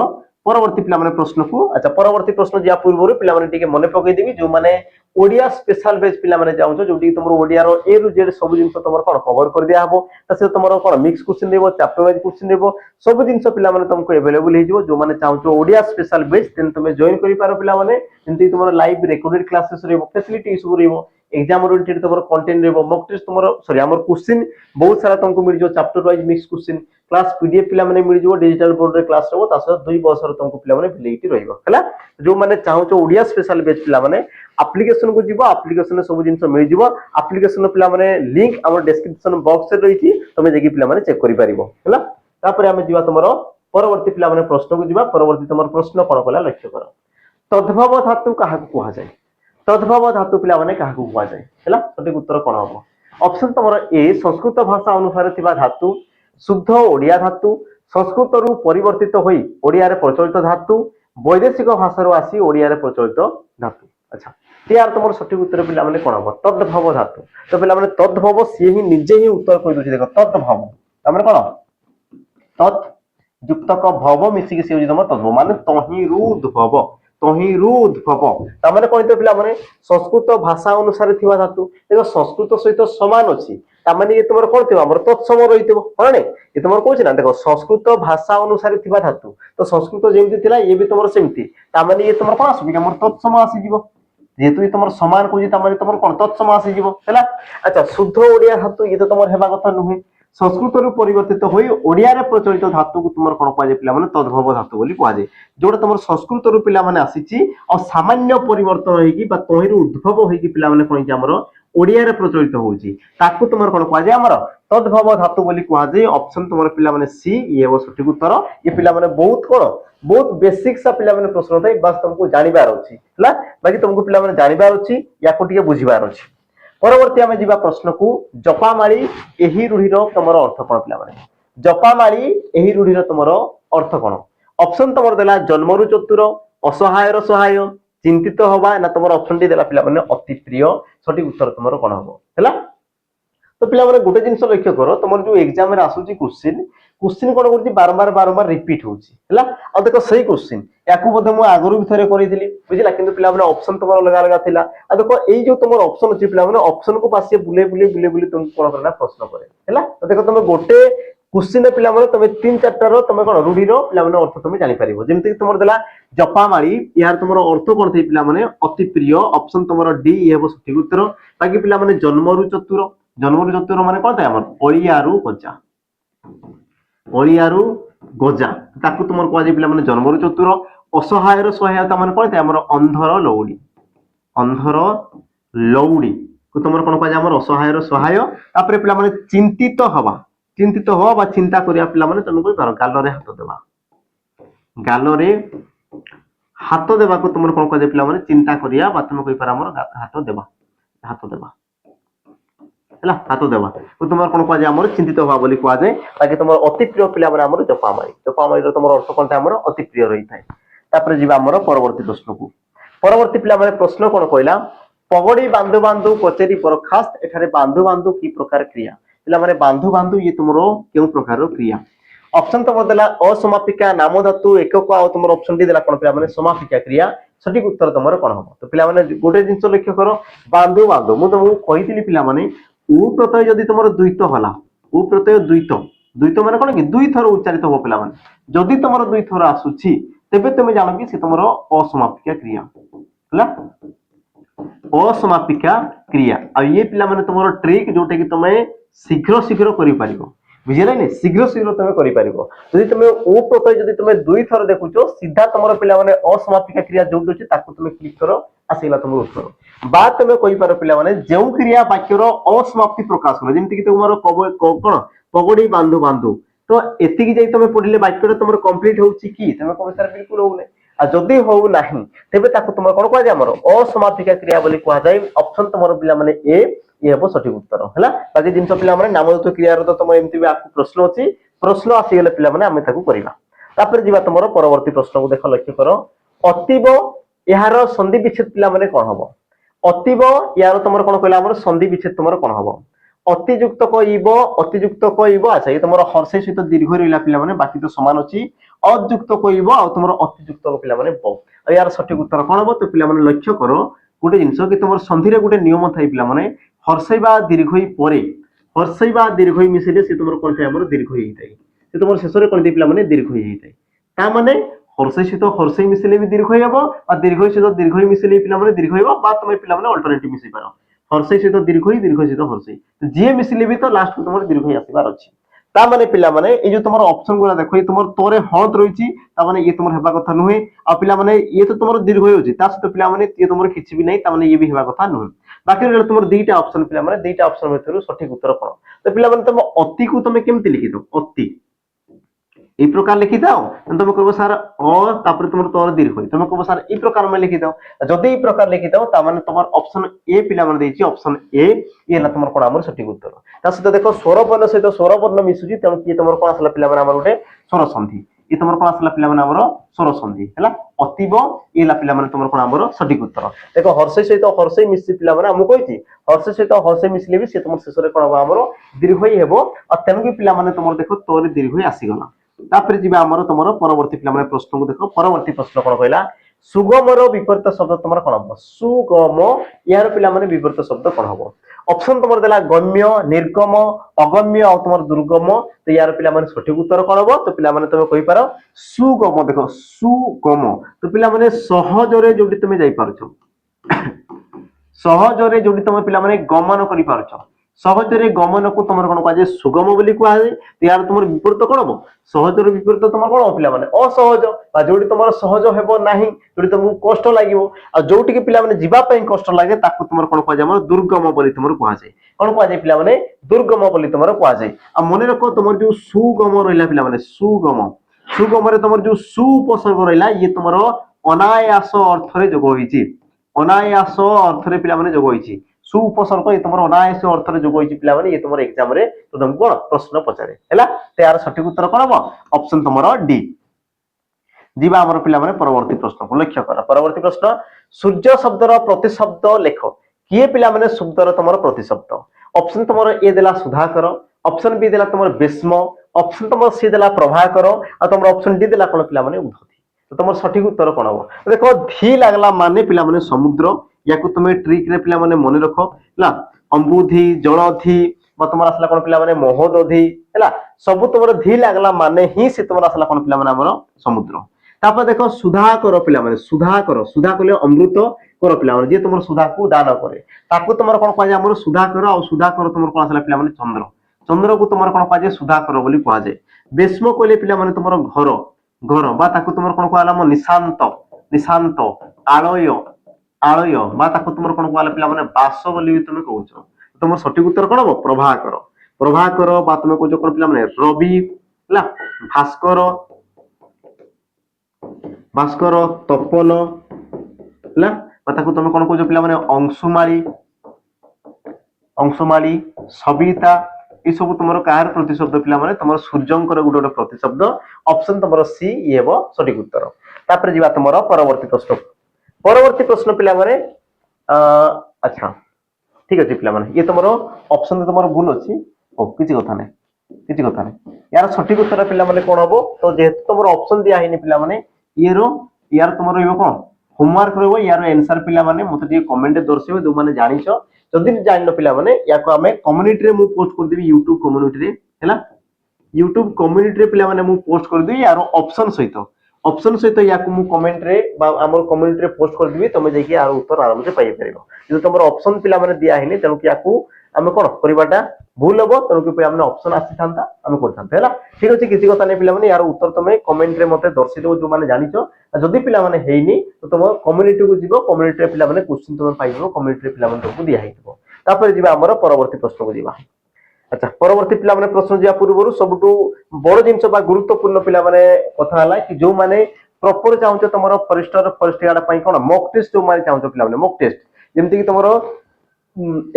परवर्ती पिला माने प्रश्न को अच्छा परवर्ती प्रश्न जिया पूर्व पिला माने टिके मने पकई देबी जो माने ओडिया स्पेशल बेच पिला माने जाउछो जोटी तुमरो ओडिया रो ए रु जेड सब जिंस तुमर कोन कवर कर दिया हबो तसे तुमरो कोन मिक्स क्वेश्चन देबो चैप्टर वाइज क्वेश्चन देबो सब जिंस पिला माने तुमको अवेलेबल हे जिवो जो माने चाउछो ओडिया स्पेशल बेच तेन तुमे जॉइन करि पारो पिला माने जंती तुमरो लाइव रिकॉर्डेड क्लासेस रहबो फैसिलिटी सब रहबो एग्जाम ओरिएंटेड तुम कंटेंट रहबो मॉक टेस्ट तुम सॉरी हमर क्वेश्चन बहुत सारा तुमको मिल जो chapter wise mix question class PDF पिला माने मिल जो डिजिटल बोर्ड रे क्लास रहबो तास 2 वर्ष तुमको पिला माने वैलिडिटी रहबो हला जो माने चाहो जो ओडिया स्पेशल बैच पिला माने एप्लीकेशन को जीवो एप्लीकेशन सब जिंस मिल जीवो एप्लीकेशन पिला माने लिंक हमर डिस्क्रिप्शन बॉक्स रे रही तुम जेकी पिला माने चेक करि परिबो हला तापर हम जीवा तुमरो परवर्ती पिला माने प्रश्न को जीवा परवर्ती तुमर प्रश्न कोन कोला लक्ष्य करो तद्भव धातु काहा को कहा जाय तद्भव धातु पिला माने काहा को कहा जाय हला सठिक उत्तर कोन हो ऑप्शन तुमरो ए संस्कृत भाषा अनुसार थिबा धातु शुद्ध ओडिया धातु संस्कृत रु परिवर्तित होई ओडिया रे प्रचलित धातु वैदेशिक भाषा रो आसी ओडिया रे प्रचलित धातु अच्छा यार तुमरो सठिक उत्तर पिला माने कोन हो तद्भव धातु तो पिला माने तद्भव सी ही निजे ही उत्तर कहि दोछि देखो तद्भव तमरे कोन तत् युक्त क भव मिसी से तुम तद्भव माने तहिरु उद्भव तहिरु उद्भव तामाने कोन पिला माने संस्कृत भाषा अनुसार थिबा धातु देखो संस्कृत सहित समान अछि तामाने ये तुमर कोन थिबा हमर तत्सम रहितबो कोने ये तुमर कोछि ना देखो संस्कृत भाषा अनुसार थिबा धातु तो संस्कृत जेमति थिला ये भी तुमर सेमति तामाने ये तुमर कोन आसी हमर तत्सम आसी जीवो जेतु ये तुमर समान कोछि तामाने तुमर कोन तत्सम आसी जीवो हैला अच्छा शुद्ध ओडिया धातु ये तो तुमर हेबा कथा नुहे संस्कृत रु परिवर्तित होई ओडिया रे प्रचलित धातु को तुमर कोन पाजे पिला माने तद्भव धातु बोली पाजे जोडा तुमर संस्कृत रु पिला माने आसीची और सामान्य परिवर्तन होईकी बा तहिरु उद्भव होईकी पिला माने कोन जे हमर ओडिया रे प्रचलित होउची ताकू तुमर कोन पाजे हमर तद्भव धातु बोली पाजे ऑप्शन तुमर पिला माने सी ये वो सठिक उत्तर ये पिला माने बहुत बेसिक सा पिला माने प्रश्न थाई बस तुमको जानिबार अछि हला बाकी तुमको पिला माने जानिबार अछि या को टिके बुझिबार अछि परवर्ती आमे जीवा प्रश्न को जपामाली एही रूढ़ीर तुमर अर्थ कोन पिला माने जपामाली एही रूढ़ीर तुमर अर्थ कोन ऑप्शन तुमर देला जन्मरु चतुर असहायर सहाय चिंतित होबा ना तुमर ऑप्शन टी देला पिला माने अति प्रिय सठी उत्तर तुमर कोन हबो हैला तो पिला माने गोटे जिंस लक्ष्य करो तुमर जो एग्जाम रे आसुची क्वेश्चन कोन करछि बारंबार रिपीट होउची हैला आ देखो सही क्वेश्चन याकू बदे मु आगरु भितरे करिथिली बुझिला किंतु पिला माने ऑप्शन तुमर लगा थिला आ देखो एई जो तुमर ऑप्शन अछि पिला माने ऑप्शन को पासे बुले तुमको कोन करना प्रश्न करे हैला तो देखो तुम गोटे क्वेश्चन पिला माने तुम 3-4 रो तुम कोन रूढीरो पिला माने अर्थ तुम जानि परिबो जेमति तुमर देला जपामाली यार तुमर अर्थ कोन थई पिला माने अति प्रिय ऑप्शन तुमर डी ये हेबो सठिक उत्तर बाकी पिला माने जन्मरु चतुर माने कोन थाय हमर ओलियारु गजा ताकू तुमर कोजे पिला माने जन्मरु चतुर असहायर सहायता माने कोन थाय हमर अंधर लौड़ी को तुमर कोन कोजे हमर असहायर सहाय तापरे पिला माने चिंतित हवा बा चिंता करिया पिला माने तुम कोइ पारो हाथ देबा को तुमर कोन कोजे पिला माने चिंता करिया बा तुम कोइ पारो हमर हाथ देबा हैला हाथ देबा को तुमर कोन कोजे हमर चिंतित हवा बोली कोआ जाय ताकि तुमर अति प्रिय पिला माने हमर जपामाली रो तुमर अर्थ कोनटा हमर अति प्रिय रही थाय तापर जीवा हमर परवर्ती प्रश्न को परवर्ती पिला माने प्रश्न कोन कहला पगड़ी बांधु कचेरी बरखास्त एठारे बांधु की प्रकार क्रिया पिला माने बांधु ये तुमरो केउ प्रकार क्रिया ऑप्शन तुमर देला असमापिका नाम धातु एकक आ तुमर ऑप्शन डी देला कोन पिला माने समापिका क्रिया सठिक उत्तर तुमर कोन हो तो पिला माने गोटे जिंस लक्ष्य करो बांधु मु तुमको कहितली पिला माने उ प्रत्यय जदि तुमर द्वैत होला उ प्रत्यय द्वैत माने कोन कि दुई थर उच्चारित हो पिला माने जदि तुमर दुई थर आसुची तेबे तुम जानो कि से तुमर असमापिका क्रिया हला असमापिका क्रिया आ ये पिला माने तुमर ट्रिक जोटे कि तुम शीघ्र करि पारिबो बुझिले नै शीघ्र तुम करि पारिबो जदि तुम ओ प्रत्यय जदि तुम दुई थर देखुचो सीधा तुमर पिला माने असमापिका क्रिया जो दोछि ताकू तुम क्लिक करो आसीला तुमर उत्तर बा तुम कहि पारो पिला माने जेउ क्रिया वाक्यर असमाप्ति प्रकाश करे जेमति कि तुमर कोन पगड़ी बांधु तो एतिकी जाई तुम पढिले वाक्यर तुमर कंप्लीट होउची कि तुम को सर बिल्कुल हो नै आ जदि हो नाही तेबे ताकू तुमर कोन कोआ जाय हमर असमापिका क्रिया बोली कोआ जाय ऑप्शन तुमर पिला माने ए ये हेबो सठिक उत्तर हैला बाकी जिंस पिला माने नामधातु क्रिया रो तो तुम एमति भी आकु प्रश्न अछि प्रश्न आसी गेले पिला माने हमें ताकू करिबा तापर जीवा तुमर परवर्ती प्रश्न को देख लक्ष्य करो अतीव यार संधि विच्छेद पिला माने कोन हबो अतीव यार तुमर कोन कहला हमर संधि विच्छेद तुमर कोन हबो अतियुक्त कइबो अच्छा ये तुमर हर्षय सहित दीर्घ रहिला पिला माने बाकी तो समान अछि अयुक्त कइबो आ तुमर अतियुक्त पिला माने ब आ यार सठिक उत्तर कोन हबो तो पिला माने लक्ष्य करो गोटे जिंस कि तुमर संधि रे गोटे नियम थाई पिला माने हर्षय बा दीर्घई परे हर्षय बा दीर्घई मिसिले से तुमर कोन थाई हमर दीर्घ होई थाई से तुमर शेष रे कोन दे पिला माने दीर्घ होई थाई ता माने हर्षय सहित हर्षय मिसिले भी दीर्घ हेबो आ दीर्घई सहित दीर्घई मिसिले पिला माने दीर्घ हेबो बा तुम पिला माने अल्टरनेटिव मिसि पारो हर्षई सहित दीर्घ सहित हर्षई तो जी मिसिले भी तो लास्ट को तुम दीर्घई आसबार अच्छी ता माने पिला माने ये जो तुम ऑप्शन गुला देखो ये तुम तोरे हत रही माने ये तुम हेबा कथा नुहे आ पिला माने ये तो तुम दीर्घ होची ता सहित पिला माने ये तुम किछि भी नहीं ता माने ये भी हेबा कथा नुहे बाकी रहला तुम दुईटा ऑप्शन पिला माने दुईटा ऑप्शन भितर सठिक उत्तर कोन तो पिला माने तुम अति को तुम केमति लिखि दो अति এই প্রকার লিখি দাও তুমি কইবো স্যার অ তারপরে তোমার তোর দীর্ঘ তুমি কইবো স্যার এই প্রকার মানে লিখি দাও যদি এই প্রকার লিখি দাও তা মানে তোমার অপশন এ পিলা মানে দেইছি অপশন এ ই হলা তোমার কোন আমার সঠিক উত্তর তা সহিত দেখো স্বরবর্ণ সহিত স্বরবর্ণ মিশুজি তেমন কি তোমার কোন আসলা পিলা মানে আমার গোটে স্বর সন্ধি ই তোমার কোন আসলা পিলা মানে আমার স্বর সন্ধি হলা অতীব ই হলা পিলা মানে তোমার কোন আমার সঠিক উত্তর দেখো হর্ষই সহিত হর্ষই মিশি পিলা মানে আমি কইছি হর্ষই সহিত হর্ষই মিশিলে বি সে তোমার শেষরে কোন হবে আমার দীর্ঘই হেবো আর তেনু কি পিলা মানে তোমার দেখো তোর দীর্ঘই আসিগলা तापर जी आमर तुम परवर्ती पे प्रश्न को देख परवर्ती प्रश्न कौन कहला सुगमर विपरीत शब्द तुम कौन हम सुगम यार पिला माने विपरीत शब्द कौन हम ऑप्शन तुम देला गम्य निर्गम अगम्य और तुम दुर्गम तो यार पिला माने सठिक उत्तर कौन हम तो पिला माने तुम कहि पारो सुगम देखो सुगम तो पिला माने सहजरे जोडी तुम जाई पारछो सहजरे जोडी तुम पिला माने गमन करि पारछो सहजरे गमन को तुम कौन कह सुगम बोली कहुए तो यार तुम विपरीत कौन हम सहजर विपरीत तुम कौन पिला माने असहज जोटी तुम सहज हेबो नाही जोटी तुमको कष्ट लागिवो आ जोटी के पिला माने जीवा पई कष्ट लागे ताको तुम कौन कह जाय दुर्गम बोली तुम कह जाय कौन कह जाय पिला माने दुर्गम बोली तुम कह जाय आ मने रखो तुम जो सुगम रहिला पिला माने सुगम सुगम रे तुम जो सु उपसर्ग रहिला ये तुम अनायास अर्थ रे जोग होईची अनायास अर्थ रे पिला माने जोग होईची सु उपसर्ग ये तुम अनायास अर्थ रे जोग होईची पिला माने ये तुम एग्जाम रे तो तुमको कोन प्रश्न पचारे हैला तो यार सठिक उत्तर कोन हो ऑप्शन तुम डी जीवा हमर पिला माने परवर्ती प्रश्न को लक्ष्य कर परवर्ती प्रश्न सूर्य शब्दर प्रतिशब्द लेख किए पिला माने शब्दर तुम प्रतिशब्द ऑप्शन तुम ए देला सुधाकर ऑप्शन बी देला तुम भीष्म ऑप्शन तुम सी देला प्रभाकर और तुम ऑप्शन डी देला कोन पिला माने उद्धति तो तुम सठिक उत्तर कोन हो देखो धी लागला माने पिला माने समुद्र या को तुम ट्रिक रे पिला माने मन रखो ला अंबुधि जलधि तुम आसला कौन पिला माने महोदधि है सब तुम धी लगला माने ही से तुम आसला कौन पिला माने हमर समुद्र तापर देखो सुधा कर पिला माने सुधा कले अमृत कर पिला माने जे तुम सुधा को दान करे ताको तुम कौन कह हमर सुधा कर और सुधा कर तुम कौन आसला पिला माने चंद्र चंद्र को तुम कौन कह सुधा कर बोली कह जाए भीष्म कहले पिला माने तुम घर घर बा ताको तुम कौन कहला म निशांत निशांत आलय आलय बा ताको तुम कौन कहला पिला माने बास बोली भी तुम कहउछ तुम सठिक उत्तर कौन हम प्रभाकर प्रभाकर बा तुम कह कौन पिला माने रवि ला भास्कर भास्कर तपन ला बा ताको तुम कौन कह पिला माने अंशुमाली अंशुमाली सविता ये सब तुम कार प्रतिशब्द पिला माने तुम सूर्यंकर गोटे गोटे प्रतिशब्द ऑप्शन तुम सी ये हे सठिक उत्तर तापर जीवा तुम परवर्ती प्रश्न पिला माने अच्छा ठीक अच्छे पिला माने ये तुम ऑप्शन तुम भूल अच्छी ओ किसी कथा नहीं यार सठिक उत्तर पिला माने कौन हम तो जेहेतु तुम ऑप्शन दिया है पिला माने ये यार तुम रही कौन होमवर्क रही यार आंसर पिला माने मते जे कमेंट दर्शेबे जो माने जानिछ जदि जान पिला माने या को हमें कम्युनिटी रे मु पोस्ट कर देबी YouTube कम्युनिटी रे हैला YouTube कम्युनिटी रे पिला माने मु पोस्ट कर देबी यार ऑप्शन सहित या को मु कमेंट रे बा हमर कम्युनिटी रे पोस्ट कर देबी तमे जे कि यार उत्तर आराम से पाई परिबो जो तुम ऑप्शन पिला माने दिया है तेणु कि याकू आमे कोन करबाटा भूल हम तेणु कि हमने ऑप्शन आसी थांता आमे करथांते हैला ठीक अछि किसी कथा नै पिला माने यार उत्तर तमे कमेंट रे मते दर्शि देबो जो माने जानिछो जदि पिला माने हेइनी तो तुम कम्युनिटी को जीवो कम्युनिटी रे पिला माने क्वेश्चन तुम पाइबो कम्युनिटी रे पिला माने तुमको दिया हेइबो तापर जीवा हमर परवर्ती प्रश्न को जीवा अच्छा परवर्ती पिला माने प्रश्न जिया पूर्वरु सबटु बड़ जिंस बा गुरुत्वपूर्ण पिला माने कथा हला कि जो माने प्रॉपर चाहूछ तुमरो फॉरेस्ट गार्ड पई कोन मॉक टेस्ट जो माने चाहूछ पिला माने मॉक टेस्ट जेमति कि तुमरो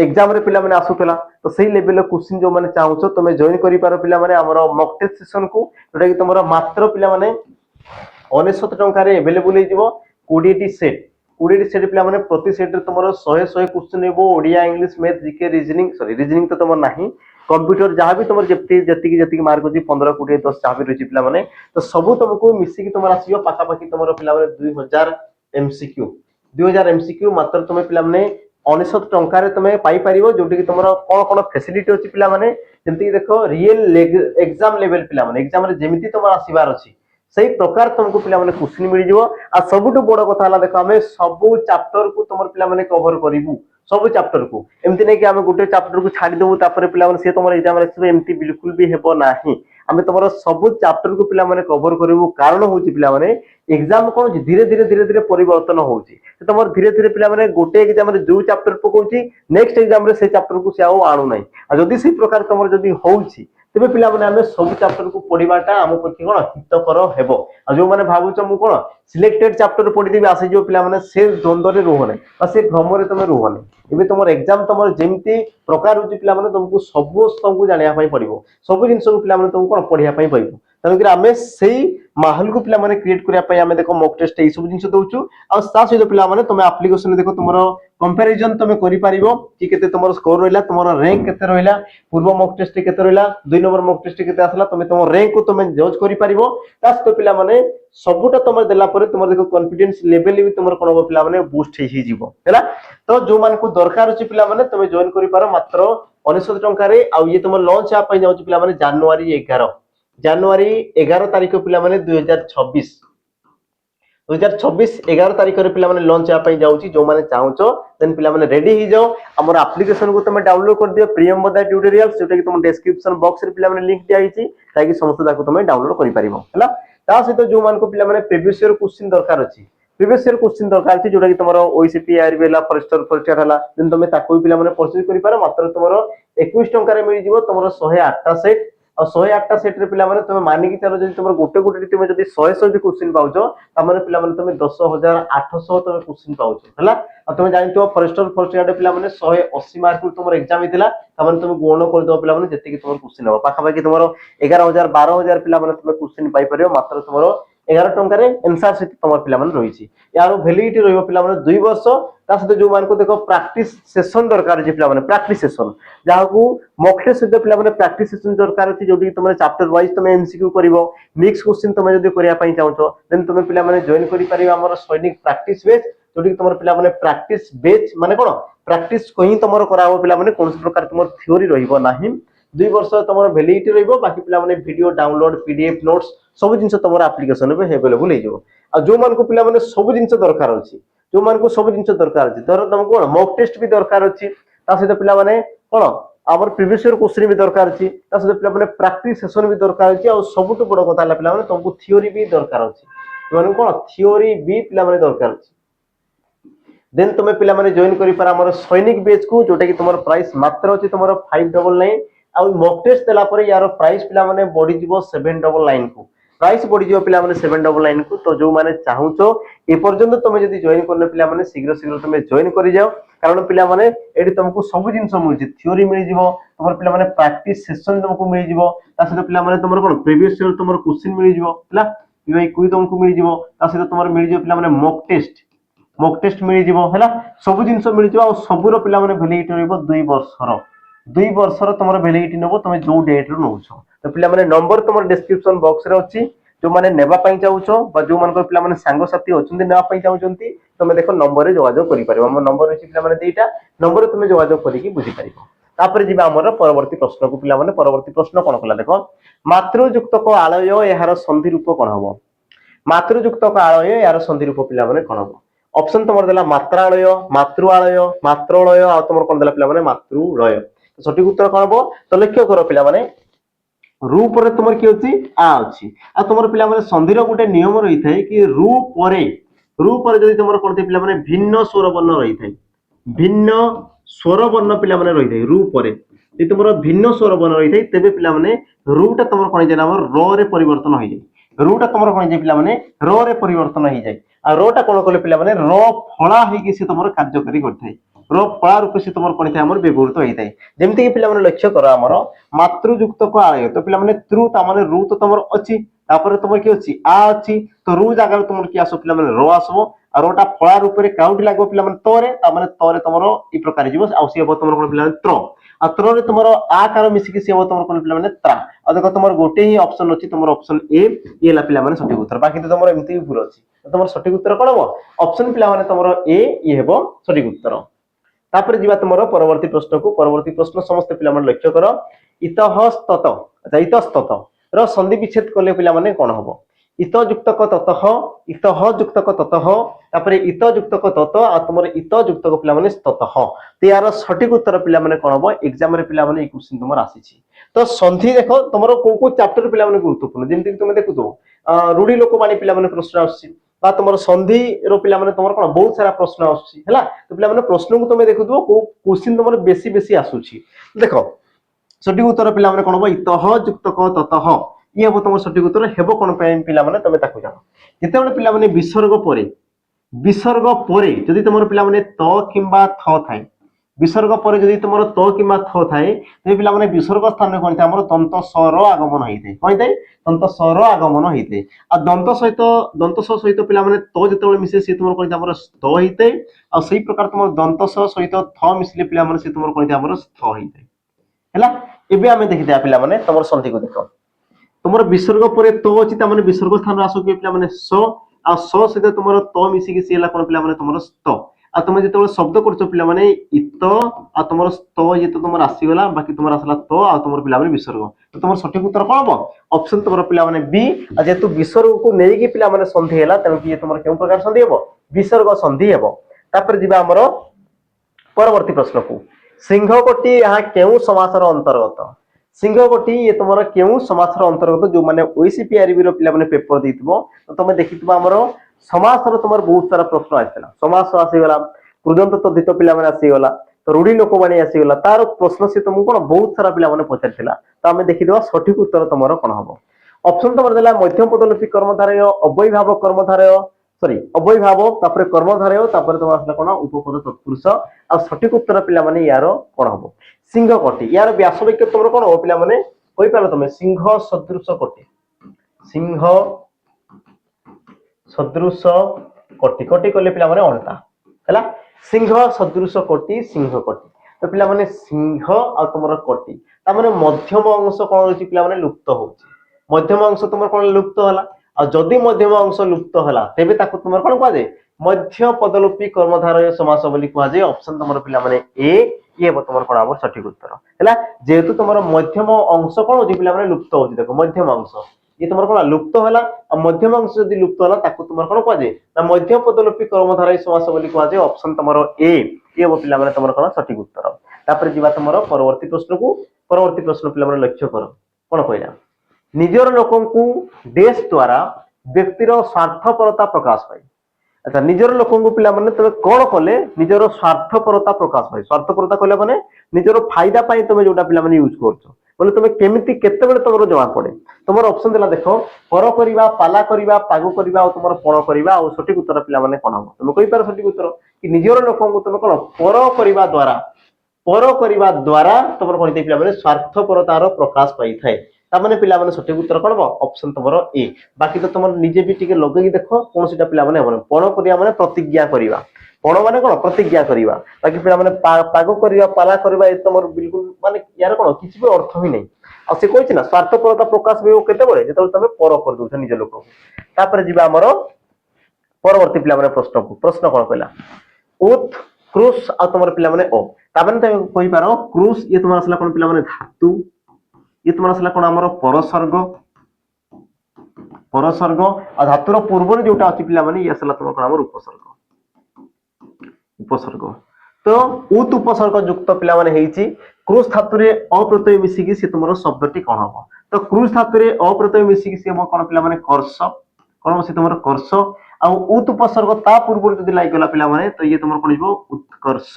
एग्जाम रे पिला माने आसुतला तो सही लेवल क्वेश्चन जो माने चाहूछ तुमे जॉइन करि पारो पिला माने हमरो मॉक टेस्ट सेशन को जोटा कि तुमरो मात्र पिला माने 99 टंका रे अवेलेबल हे जिवो 20 टी सेट पिला माने प्रति सेट रे तुमरो 100 क्वेश्चन हेबो Odia English math GK reasoning तो तुम नाही कंप्यूटर जहां भी तुम जति मार्क अछि 15 20 10 जहां भी रछि पिला माने तो सब तुमको मिसी कि तुम आसीयो पाका पाकी तुमरो पिला माने 2000 एमसीक्यू मात्र तुम पिला माने 99 टंका रे तुम पाई परिबो जोटी कि तुमरो कोन फैसिलिटी अछि पिला माने जेमति देखो रियल एग्जाम लेवल पिला माने एग्जाम रे जेमिति तुम आसीबार अछि सही प्रकार तुमको पिला माने क्वेश्चन मिल जिवो आ सबटु बड़ कथा हला देखो हमें सब चैप्टर को तुमर पिला माने कवर करिवु सब चैप्टर को एमती नहीं कि आम गोटे चैप्टर को छाड़ी देबू तापर पिला माने से तुम एग्जाम रे एमती बिल्कुल भी हेबो नाही आमे तुम सब चैप्टर को पिला माने कवर करिवु कारण होची पिला माने एग्जाम कोन धीरे धीरे धीरे धीरे परिवर्तन होची तुम धीरे धीरे पिला माने गोटे एग्जाम रे जो चैप्टर पकोची नेक्स्ट एग्जाम रे से चैप्टर को से आउ नाही आ जदी से प्रकार तुम जदी होची तेबे पिला माने हमें सब चैप्टर को पढिबाटा हम पक्षे कोन हितकर हेबो आ जो माने भाबुछ मु कोन सिलेक्टेड चैप्टर पढि देबी आसे जो पिला माने से द्वंद्व रे रहो नै आ से भ्रम रे तुम रहो नै एबे तुमर एग्जाम तुमर जेमती प्रकार होची पिला माने तुमको सब जानिया पई पड़िबो सब जिंस को पिला माने तुमको कोन पढिया पई पड़िबो तेणु कि आमे सेही माहौल को पिला माने क्रिएट करिया पई आमे देखो मॉक टेस्ट ए सब जिंस दउछु आ ता सहित पिला माने तुम एप्लीकेशन देखो तुमरो कंपैरिजन तुम करि पारिबो कि केते तुमरो स्कोर रहला तुमरो रैंक केते रहला पूर्व मॉक टेस्ट केते रहला 2 नंबर मॉक टेस्ट केते आसला तुम तुम रैंक को तुम जज करि पारिबो ता सहित पिला माने सबुटा तुम देला परे तुम देखो कॉन्फिडेंस लेवल भी तुमरो कोन हो पिला माने बूस्ट ही जीवो हैला तो जो मान को दरकार अछि पिला माने तुम जॉइन करि पारो मात्र 19 टंका रे आ ये तुम लॉन्च आ पई जाउ पिला माने जनवरी 11 तारिख पिला माने 2026 11 तारिख रे पिला माने लॉन्च आ पई जाउची जो माने चाहूचो देन पिला माने रेडी ही जाओ हमर एप्लीकेशन को तुम डाउनलोड कर दियो प्रियम बदा ट्यूटोरियल सेटा कि तुम डिस्क्रिप्शन बॉक्स रे पिला माने लिंक दिया हिची ताकि समस्त ताको तुम डाउनलोड करि परिबो हैला ता सहित जो मान को पिला माने प्रीवियस ईयर क्वेश्चन दरकार अछि प्रीवियस ईयर क्वेश्चन दरकार अछि जोटा कि तुम्हारा ओईसीपी आरबी ला फॉरेस्टर हला देन तुम ताको पिला माने परचेज करि पारो मात्र तुम्हारा 21 टंका रे मिल जिवो तुम्हारा 108 टा सेट और 108 टा सेट रे पिला माने तुम मानि कि चलो जदि तुम गोटे गोटे तुम जदि 100 भी क्वेश्चन पाउछो त माने पिला माने तुम 10800 तुम क्वेश्चन पाउछो हला आ तुम जानतो फॉरेस्टर पिला माने 180 मार्क को तुम एग्जाम हितला त माने तुम गुण कर दो पिला माने जति कि तुम क्वेश्चन हो पाखा बाकी तुम 11000 12000 पिला माने तुम क्वेश्चन पाई परियो मात्र तुम 11 टंका रे आंसर से तुम पिला माने रहिछि यार वैलिडिटी रहबो पिला माने 2 वर्ष ता सहित जो मान को देखो प्रैक्टिस सेशन दरकार जे पिला माने प्रैक्टिस सेशन जहा को मॉक टेस्ट सहित पिला माने प्रैक्टिस सेशन दरकार अछि जोडी तुम चैप्टर वाइज तुम एमसीक्यू करिवो मिक्स क्वेश्चन तुम जदी करिया पई चाहछो देन तुम पिला माने जॉइन करि परिबा हमर सैनिक प्रैक्टिस बेच जोडी तुम पिला माने प्रैक्टिस बेच माने कोन प्रैक्टिस कोही तुमरो करावो पिला माने कोन प्रकार तुम थ्योरी रहिबो नाही 2 वर्ष तुम वैलिडिटी रहिबो बाकी पिला माने वीडियो डाउनलोड पीडीएफ नोट्स सब जिंस तुम एप्लीकेशन में अवेलेबल हो जाओ आ जो मान को पिला माने सब जिंस दरकार अछि जो मान को सब जिंस दरकार अछि धर तुम कोन मॉक टेस्ट भी दरकार अछि ता सहित पिला माने कोन आवर प्रीवियस ईयर क्वेश्चन भी दरकार अछि ता सहित पिला माने प्रैक्टिस सेशन भी दरकार अछि और सबटु बड़ कथा ला पिला माने तुमको थ्योरी भी दरकार अछि माने कोन थ्योरी भी पिला माने दरकार अछि देन तुम पिला माने जॉइन करि पर हमर सैनिक बैच को जोटा कि तुमर प्राइस मात्र अछि तुमर 599 आ मॉक टेस्ट देला पर यार प्राइस पिला माने बॉडी जीवो 799 को प्राइस बॉडी जीवो पिला माने 799 को तो जो माने चाहूचो ए पर्यंत तुम जदी जॉइन करले पिला माने शीघ्र शीघ्र तुम जॉइन करि जाओ कारण पिला माने एडी तुमको सब जिंस मिल थ्योरी मिल जीवो तुमर पिला माने प्रैक्टिस सेशन तुमको मिल जीवो ता सहित पिला माने तुमर कोन प्रीवियस ईयर तुमर क्वेश्चन मिल जीवो हला यूआई क्विज तुमको मिल जीवो ता सहित तुमर मिल जीवो पिला माने मॉक टेस्ट मिल जीवो हला सब जिंस मिल जीवो और सबुरो पिला माने वैलिडिटी रहबो 2 वर्षर तुमर वैलिडिटी नबो तुम जो डेट रो नउछो तो पिला माने नंबर तुमर डिस्क्रिप्शन बॉक्स रे अछि जो माने नेबा पई चाहूछो बा जो मान को पिला माने सांग साथी अछुंदी नेबा पई चाहूचंती तुम देखो नंबर रे जोगाजोग करि परिबो हम नंबर अछि पिला माने देइटा नंबर रे तुम जोगाजोग करि कि बुझि परिबो तापर जिबा हमर परवर्ती प्रश्न को पिला माने परवर्ती प्रश्न कोन कला देखो मातृयुक्त को आलय यार संधि रूप कोन हबो मातृयुक्त को आलय यार संधि रूप पिला माने कोन हबो ऑप्शन तुमर देला मात्रालय मात्रलय आ तुमर कोन देला पिला माने मातृलय सठिक उत्तर कोन हबो तो लक्ष्य करो पिला माने रूप रे तुमर की होची आ अछि आ तुमर पिला माने संधि रो गुटे नियम रही थाए कि रूप रे जदी तुमर कोनते पिला माने भिन्न स्वर वर्ण रही थाए भिन्न स्वर वर्ण पिला माने रही थाए रूप रे जे तुमर भिन्न स्वर वर्ण रही थाए तेबे पिला माने रूटा तुमर कोन जे नाम र रे परिवर्तन होई जाय रूटा तुमर कोन जे पिला माने रे परिवर्तन होई जाय आ रोटा कोन कले पिला माने र फळा हे कि से तुमर कार्यकारी करथाय र फळा रूप से तुमर कोन थाय हमर व्यवहृत होई थाय जेमति कि पिला माने लक्ष्य करो हमर मातृयुक्त को आलय तो पिला माने त्रु ता माने रू तो तुमर अछि तापर तुमर की अछि आ अछि तो रू जागा तुमर की आसो पिला माने रो आसबो आ रोटा फळा रूप रे काउंट लागो पिला माने तोरे ता माने तोरे तुमर ई प्रकार जीवो आ से हो तुमर कोन पिला माने त्र आ त्र रे तुमर आ कार मिसी कि से हो तुमर कोन पिला माने त्रा आ देखो तुमर गोटे ही ऑप्शन अछि तुमर ऑप्शन ए ये ला पिला माने सठिक उत्तर बाकी तो तुमर एमति भी भूल अछि तुमर सठिक उत्तर कोन हो ऑप्शन पिला माने तुमर ए ये हेबो सठिक उत्तर तापर जीवा तुमर परवर्ती प्रश्न को परवर्ती प्रश्न समस्त पिला माने लक्ष्य करो इतहस्तत अच्छा इतस्तत र संधि विच्छेद करले पिला माने कोन हबो इत युक्तक ततः इतः युक्तक ततः तापर इत युक्तक तत आ तुमर इत युक्तक पिला माने ततः तो यार सठिक उत्तर पिला माने कोन हो एग्जाम रे पिला माने ई क्वेश्चन तुमर आसीछि तो संधि देखो तुमर को चैप्टर पिला माने गुरुत्वपूर्ण जेमति तुम देखुतो रूढ़ी लोकवाणी पिला माने प्रश्न आछि बा तुमर संधि रो पिला माने तुमर कोन बहुत सारा प्रश्न आछि हैला तो पिला माने प्रश्न को तुम देखुतो को क्वेश्चन तुमर बेसी बेसी आसुछि देखो सठिक उत्तर पिला माने कोन हो इतः युक्तक ततः ये हम तुम सठिक उत्तर हेबो कोन पिला माने तमे ताकू जानो जेतेबेले पिला माने विसर्ग परे जदि तुमर पिला माने त किंबा थ थाए विसर्ग परे जदि तुमर त किंबा थ थाए ते पिला माने विसर्ग स्थान रे कोन थाए हमर दंत स रो आगमन होइते कोन थाए दंत स रो आगमन होइते आ दंत स सहित पिला माने त जेतेबेले मिसे से तुमर कोन थाए हमर स्त होइते आ सही प्रकार तुमर दंत स सहित थ मिसले पिला माने से तुमर कोन थाए हमर स्थ होइते हैला एबे हमें देखि दिया पिला माने तुमर संधि को देखो तुमर विसर्ग परे तो अछि त माने विसर्ग स्थान आसो के पिला माने स आ स सहित तुमर त मिसी के सिला कोन पिला माने तुमर स्त आ तुम जेतेबेले शब्द करछो पिला माने इत आ तुमर स्त ये तो तुमर आसी गला बाकी तुमर आसला त आ तुमर पिला माने विसर्ग तो तुमर सठिक उत्तर कोन हो ऑप्शन तुमर पिला माने बी आ जेतु विसर्ग को नेई के पिला माने संधि हैला तनो कि ये तुमर केउ प्रकार संधि हेबो विसर्ग संधि हेबो तापर जिबा हमरो परवर्ती प्रश्न को सिंहकोटी यहा केउ समासर अंतर्गत सिंहकोटी ये तुमर केउ समासर अंतर्गत जो माने ओसीपीआरबी रो पिला माने पेपर देथिबो तो तुम देखितबो हमरो समासर तुमर बहुत सारा प्रश्न आइतला समास आसी गला कृदंत तद्धित पिला माने आसी गला तो रूढ़ी लोकवाणी आसी गला तार प्रश्न से तुमको कोन बहुत सारा पिला माने पचारथिला तो हमें देखिदबा सठिक उत्तर तुमर कोन हबो ऑप्शन तुमर देला मध्यम पदलोपी कर्मधारय अव्ययभाव कर्मधारय सॉरी अव्ययभाव तापर कर्मधारय तापर तुम आसला कोन उपपद तत्पुरुष आ सठिक उत्तर पिला माने यार कोन हबो सिंहकोटी यार व्यास वाक्य तुमर कोन हो पिला माने कहि पालो तुमे सिंह सदृश कोटी सिंह सदृश कोटी कोटी कले पिला माने अंटा हैला सिंह सदृश कोटी सिंह कोटी तो पिला माने सिंह आ तुमर कोटी ता माने मध्यम अंश कोन होची पिला माने लुप्त होची मध्यम अंश तुमर कोन लुप्त होला आ जदि मध्यम अंश लुप्त होला तेबे ताको तुमर कोन कहवा जाय मध्य पदलोपी कर्मधारय समास बोली कहवा जाय ऑप्शन तुमर पिला माने ए ये तुमर कोन हमर सठिक उत्तर हैला जेहेतु तुमर मध्यम अंश कोन होची पिला माने लुप्त होची देखो मध्यम अंश ये तुमर कोन लुप्त होला आ मध्यम अंश जदि लुप्त होला ताको तुमर कोन कहवा जाय ना मध्य पदलोपी कर्मधारय समास बोली कहवा जाय ऑप्शन तुमर ए ये पिला माने तुमर कोन सठिक उत्तर तापर जिबा तुमर परवर्ती प्रश्न पिला माने लक्ष्य करो कोन कहला निजर लोकन को देश द्वारा व्यक्तिर स्वार्थपरता प्रकाश पाई अच्छा निजर लोकन को पिला माने तबे कोन कले निजर स्वार्थपरता प्रकाश पाई स्वार्थपरता कहले माने निजर फायदा पाई तमे जोटा पिला माने यूज करछो बोले तमे केमिति केते बेले तमरो जमा पड़े तमरो ऑप्शन देला देखो पर करिवा पाला करिवा पागु करिवा और तमरो पण करिवा और सठिक उत्तर पिला माने कोन हो तमे कहि पार सठिक उत्तर कि निजर लोकन को तमे कोन पर करिवा द्वारा तमरो कोन पिला माने स्वार्थपरतार प्रकाश पाई थाए तामाने पिला माने सठिक उत्तर कोन हो ऑप्शन तमरो ए बाकी तो तमर निजे भी टिके लगेगी देखो कोन सीटा पिला माने हमन पण करिया माने प्रतिज्ञा करिवा पण माने कोन प्रतिज्ञा करिवा बाकी पिला माने पागो करिवा पाला करिवा ए तमर बिल्कुल माने यार कोन किछि भी अर्थ ही नै आ से कहछि ना स्वार्थपरता प्रकाश भी केते बळे जेतल तमे पर कर दउ निज लोक तापर जिबा हमरो परवर्ती पिला माने प्रश्न कोन कहला उत क्रूस आ तमर पिला माने ओ ताबन त कहि पारो क्रूस ये तमर असला कोन पिला माने धातु ये तुम आसला कोन हमर परसर्ग आ धातुर पूर्व रे जोटा अछि पिला माने ये आसला तुम कोन हमर उपसर्ग तो उत उपसर्ग युक्त पिला माने हेछि क्रूस धातु रे अप्रत्यय मिसी कि से तुमरो शब्दटी कोन हो तो क्रूस धातु रे अप्रत्यय मिसी कि से कोन पिला माने कर्ष कोन से तुमरो कर्ष आ उत उपसर्ग ता पूर्व रे जदि लाग गला पिला माने तो ये तुमरो कोन हिबो उत्कर्ष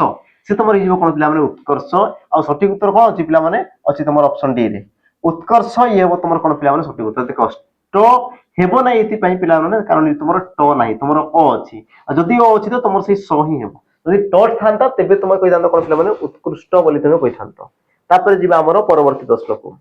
से तुमरो हिबो कोन पिला माने उत्कर्ष आ सठिक उत्तर कोन अछि पिला माने अछि तुमरो ऑप्शन डी रे उत्कर्ष ये हो तुम कोन पिला माने सठिक उत्तर देखो ट हेबो ना एति पई पिला माने कारण तुमरो ट नाही तुमरो अ अछि आ जदि अ अछि तो तुमरो से स ही हेबो जदि ट थांता तेबे तुम कहि दांत कोन पिला माने उत्कृष्ट बोली तुम कहि थांतो तापर जिबा हमरो परवर्ती प्रश्न को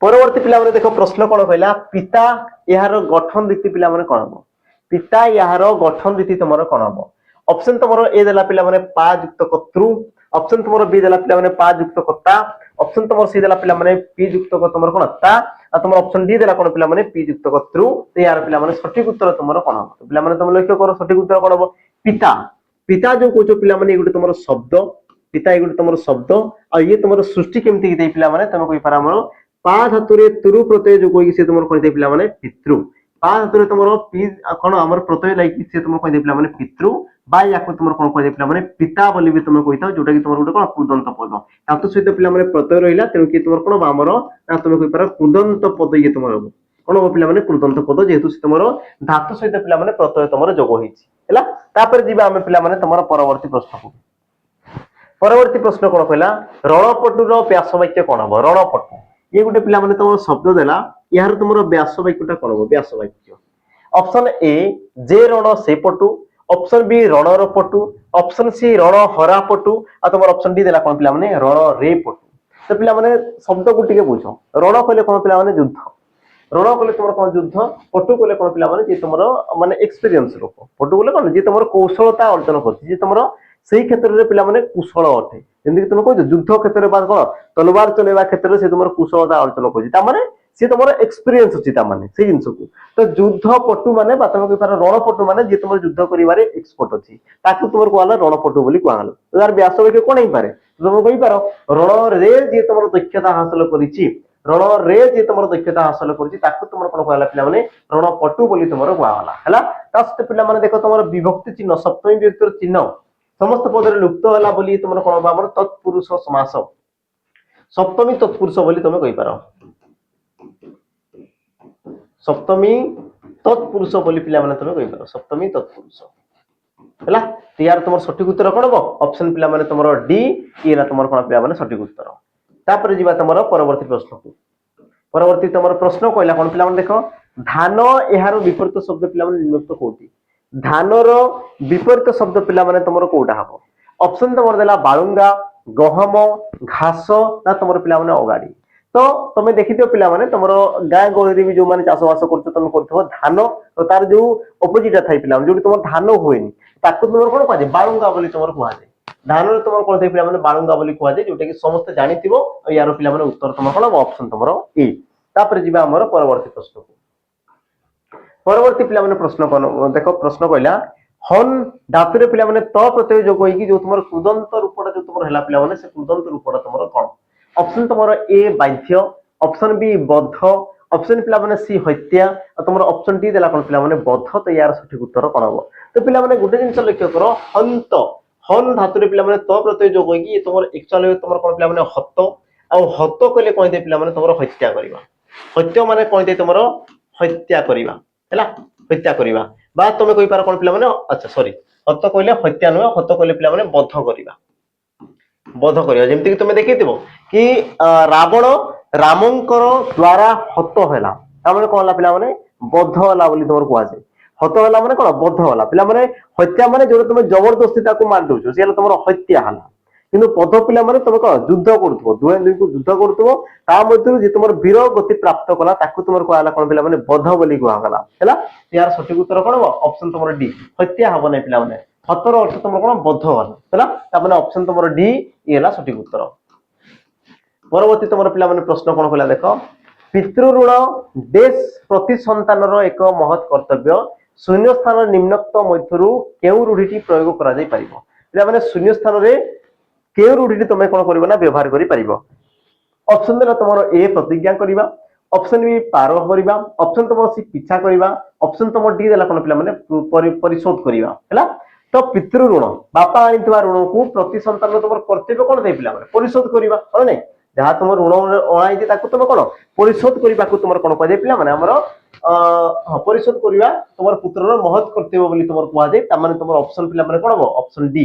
परवर्ती पिला माने देखो प्रश्न कोन कहला पिता यार गठन रीति पिला माने कोन हो पिता यार गठन रीति तुमरो कोन हो ऑप्शन तुमरो ए देला पिला माने पा युक्त कतृ ऑप्शन तुमरो बी देला पिला माने पा युक्त कता ऑप्शन तुमरो सी देला पिला माने पी युक्त क तुमरो कोन ता आ तुमरो ऑप्शन डी देला कोन पिला माने पी युक्त कतृ तो यार पिला माने सठिक उत्तर तुमरो कोन हो पिला माने तुम लक्ष्य करो सठिक उत्तर कोन हो पिता पिता जो कोचो पिला माने एगुटे तुमरो शब्द पिता एगुटे तुमरो शब्द आ ये तुमरो सृष्टि केमति कि पिला माने तुम कहि पारा हमरो पा धातु रे तुरु प्रत्यय जो कोइ से तुमरो कोन पिला माने पितृ ता धातु रे तुमरो पी कोन हमर प्रत्यय लाइक से तुम कहि दे पिला माने पितृ बा याको तुम कोन कहि दे पिला माने पिता बोली भी तुम कहिता जोटा कि तुम कोन कुदंत पद धातु सहित पिला माने प्रत्यय रहिला तेनु कि तुम कोन हमर ना तुम कहि पार कुदंत पद ये तुम कोन हो पिला माने कुदंत पद जेहेतु से तुमरो धातु सहित पिला माने प्रत्यय तुमरो जोग होईची हैला तापर जीवा हम पिला माने तुमरो परवर्ती प्रश्न को परवर्ती प्रश्न कोन कहला रणपटुर व्यास वाक्य कोन हो रणपटु ये गोटे पिला माने तुम शब्द देला यार तुमरो व्यास वाक्यटा कोन हो व्यास वाक्य ऑप्शन ए जे रण से पटु ऑप्शन बी रणर पटु ऑप्शन सी रण हरा पटु आ तुम ऑप्शन डी देला कोन पिला माने रण रे पटु तो पिला माने शब्द को टिके बुझो रण कहले कोन पिला माने युद्ध रण कहले तुमरो कोन युद्ध पटु कहले कोन पिला माने जे तुमरो माने एक्सपीरियंस लोक पटु कहले कोन जे तुमरो कौशलता अर्जन करछि जे तुमरो सेही क्षेत्र रे पिला माने कुशल अटे जेंति कि तुम कह युद्ध क्षेत्र रे बात कोन तलवार चलेबा क्षेत्र रे से तुमरो कुशलता अर्जन करछि ता माने से तुमरो एक्सपीरियंस अछि ता माने से जिंस को तो युद्ध पटु माने बातम के पार रण पटु माने जे तुमरो युद्ध करिवारे एक्सपर्ट अछि ताकू तुमरो कोला रण पटु बोली कोहाल तो यार व्यास वाक्य कोन ही पारे तुम कहि पारो रण रे जे तुमरो दक्षता हासिल करिछि रण रे जे तुमरो दक्षता हासिल करिछि ताकू तुमरो कोन कोहाला पिला माने रण पटु बोली तुमरो कोहाला हला तास्त पिला माने देखो तुमरो विभक्ति चिन्ह सप्तमी विभक्तिर चिन्ह समस्त पद रे लुप्त होला बोली तुमरो कोन हमर तत्पुरुष समास सप्तमी तत्पुरुष बोली तुम कहि पारो सप्तमी तत्पुरुष बोली पिला माने तुम कहि पारो सप्तमी तत्पुरुष हला यार तुमर सठिक उत्तर कोन हो ऑप्शन पिला माने तुमरो डी एरा तुमर कोन पिला माने सठिक उत्तर तापर जीवा तुमरो परवर्ती प्रश्न को परवर्ती तुमरो प्रश्न कहला कोन पिला माने देखो धान एहारो विपरीत शब्द पिला माने निम्नलिखित कोठी धानर विपरीत शब्द पिला माने तुमरो कोटा हबो ऑप्शन तुमर देला बाळुंगा गहम घास ना तुमरो पिला माने अगाडी तो तुम देखिथियो पिला माने तुमरो गाय गहरी भी जो माने चाष वास करथो तुम करथो धान तो तार जो ऑपोजिट थाई पिला जो तुम धान होएनी ताकू तुमरो कोन कहजे बाळुंगा बोली तुमरो कहजे धान रे तुमरो कोन पिला माने बाळुंगा बोली कहजे जोटा कि समस्त जानिथिबो यार पिला माने उत्तर तुमरो कोन ऑप्शन तुमरो ए तापर जीवा हमर परवर्ती प्रश्न को परवर्ती पिला माने प्रश्न कोन देखो प्रश्न कहला हन धातु रे पिला माने त प्रत्यय जोग होई कि जो तुमरो कुदंत रूपटा जो तुमरो हला पिला माने से कुदंत रूपटा तुमरो कोन ऑप्शन तुमरो ए बाध्य ऑप्शन बी बद्ध ऑप्शन पिला माने सी हत्या और तुमरो ऑप्शन डी देला कोन पिला माने बद्ध तो यार सठिक उत्तर कोन हो तो पिला माने गुटे जिंस लक्ष्य करो हंत हन धातु रे पिला माने त प्रत्यय जोग होई कि तुमरो एक्चुअली तुमरो कोन पिला माने हत आ हत कहले कोन दे पिला माने तुमरो हत्या करबा हत्या माने कोन दे तुमरो हत्या करबा हैला हत्या करबा बा तुम कहि पार कोन पिला माने अच्छा सॉरी हत कहले हत्या न हत कहले पिला माने बद्ध करबा बध करिया जेमति कि तुम देखिथिबो कि रावण रामंकर द्वारा हत होला ता माने कोन ला पिला माने बध होला बोली तोर कोआ जे हत होला माने कोन बध होला पिला माने हत्या माने जो तुम जबरदस्ती ताको मार दोछो सेला तमरो हत्या होला किंतु बध पिला माने तुम को युद्ध करथबो दुए दुई को युद्ध करथबो ता मध्यरु जे तुमर वीर गति प्राप्त कला ताकू तुमर कोआला कोन पिला माने बध बोली कोआ गला हैला यार सठिक उत्तर कोन हो ऑप्शन तुमर डी हत्या हबो नै पिला माने हतर अर्थ तुम कोन बद्ध होला हैला ता माने ऑप्शन तुमरो डी एला सठिक उत्तर परवर्ती तुमरो पिला माने प्रश्न कोन कहला देखो पितृ ऋण देश प्रति संतानर एक महत् कर्तव्य शून्य स्थान निम्नक्त मध्यरु केउ रूढिटी प्रयोग करा जाय परिबो पिला माने शून्य स्थान रे केउ रूढिटी तुमे कोन करबो ना व्यवहार करि परिबो ऑप्शन देला तुमरो ए प्रतिज्ञा करिबा ऑप्शन बी पारो करिबा ऑप्शन तुमरो सी पीछा करिबा ऑप्शन तुमरो डी देला कोन पिला माने परिशोध करिबा हैला तो पितृ ऋण बापा आनिथिबा ऋण को प्रति संतान तुमर कर्तव्य कोन दे पिला माने परिशोध करिबा हो नै जहा तुम ऋण ओणाई जे ताकू तुम कोन परिशोध करिबा को तुमर कोन कह दे पिला माने हमरो परिशोध करिबा तुमर पुत्रर महत् कर्तव्य बोली तुमर कोआ जे ता माने तुमर ऑप्शन पिला माने कोन हो ऑप्शन डी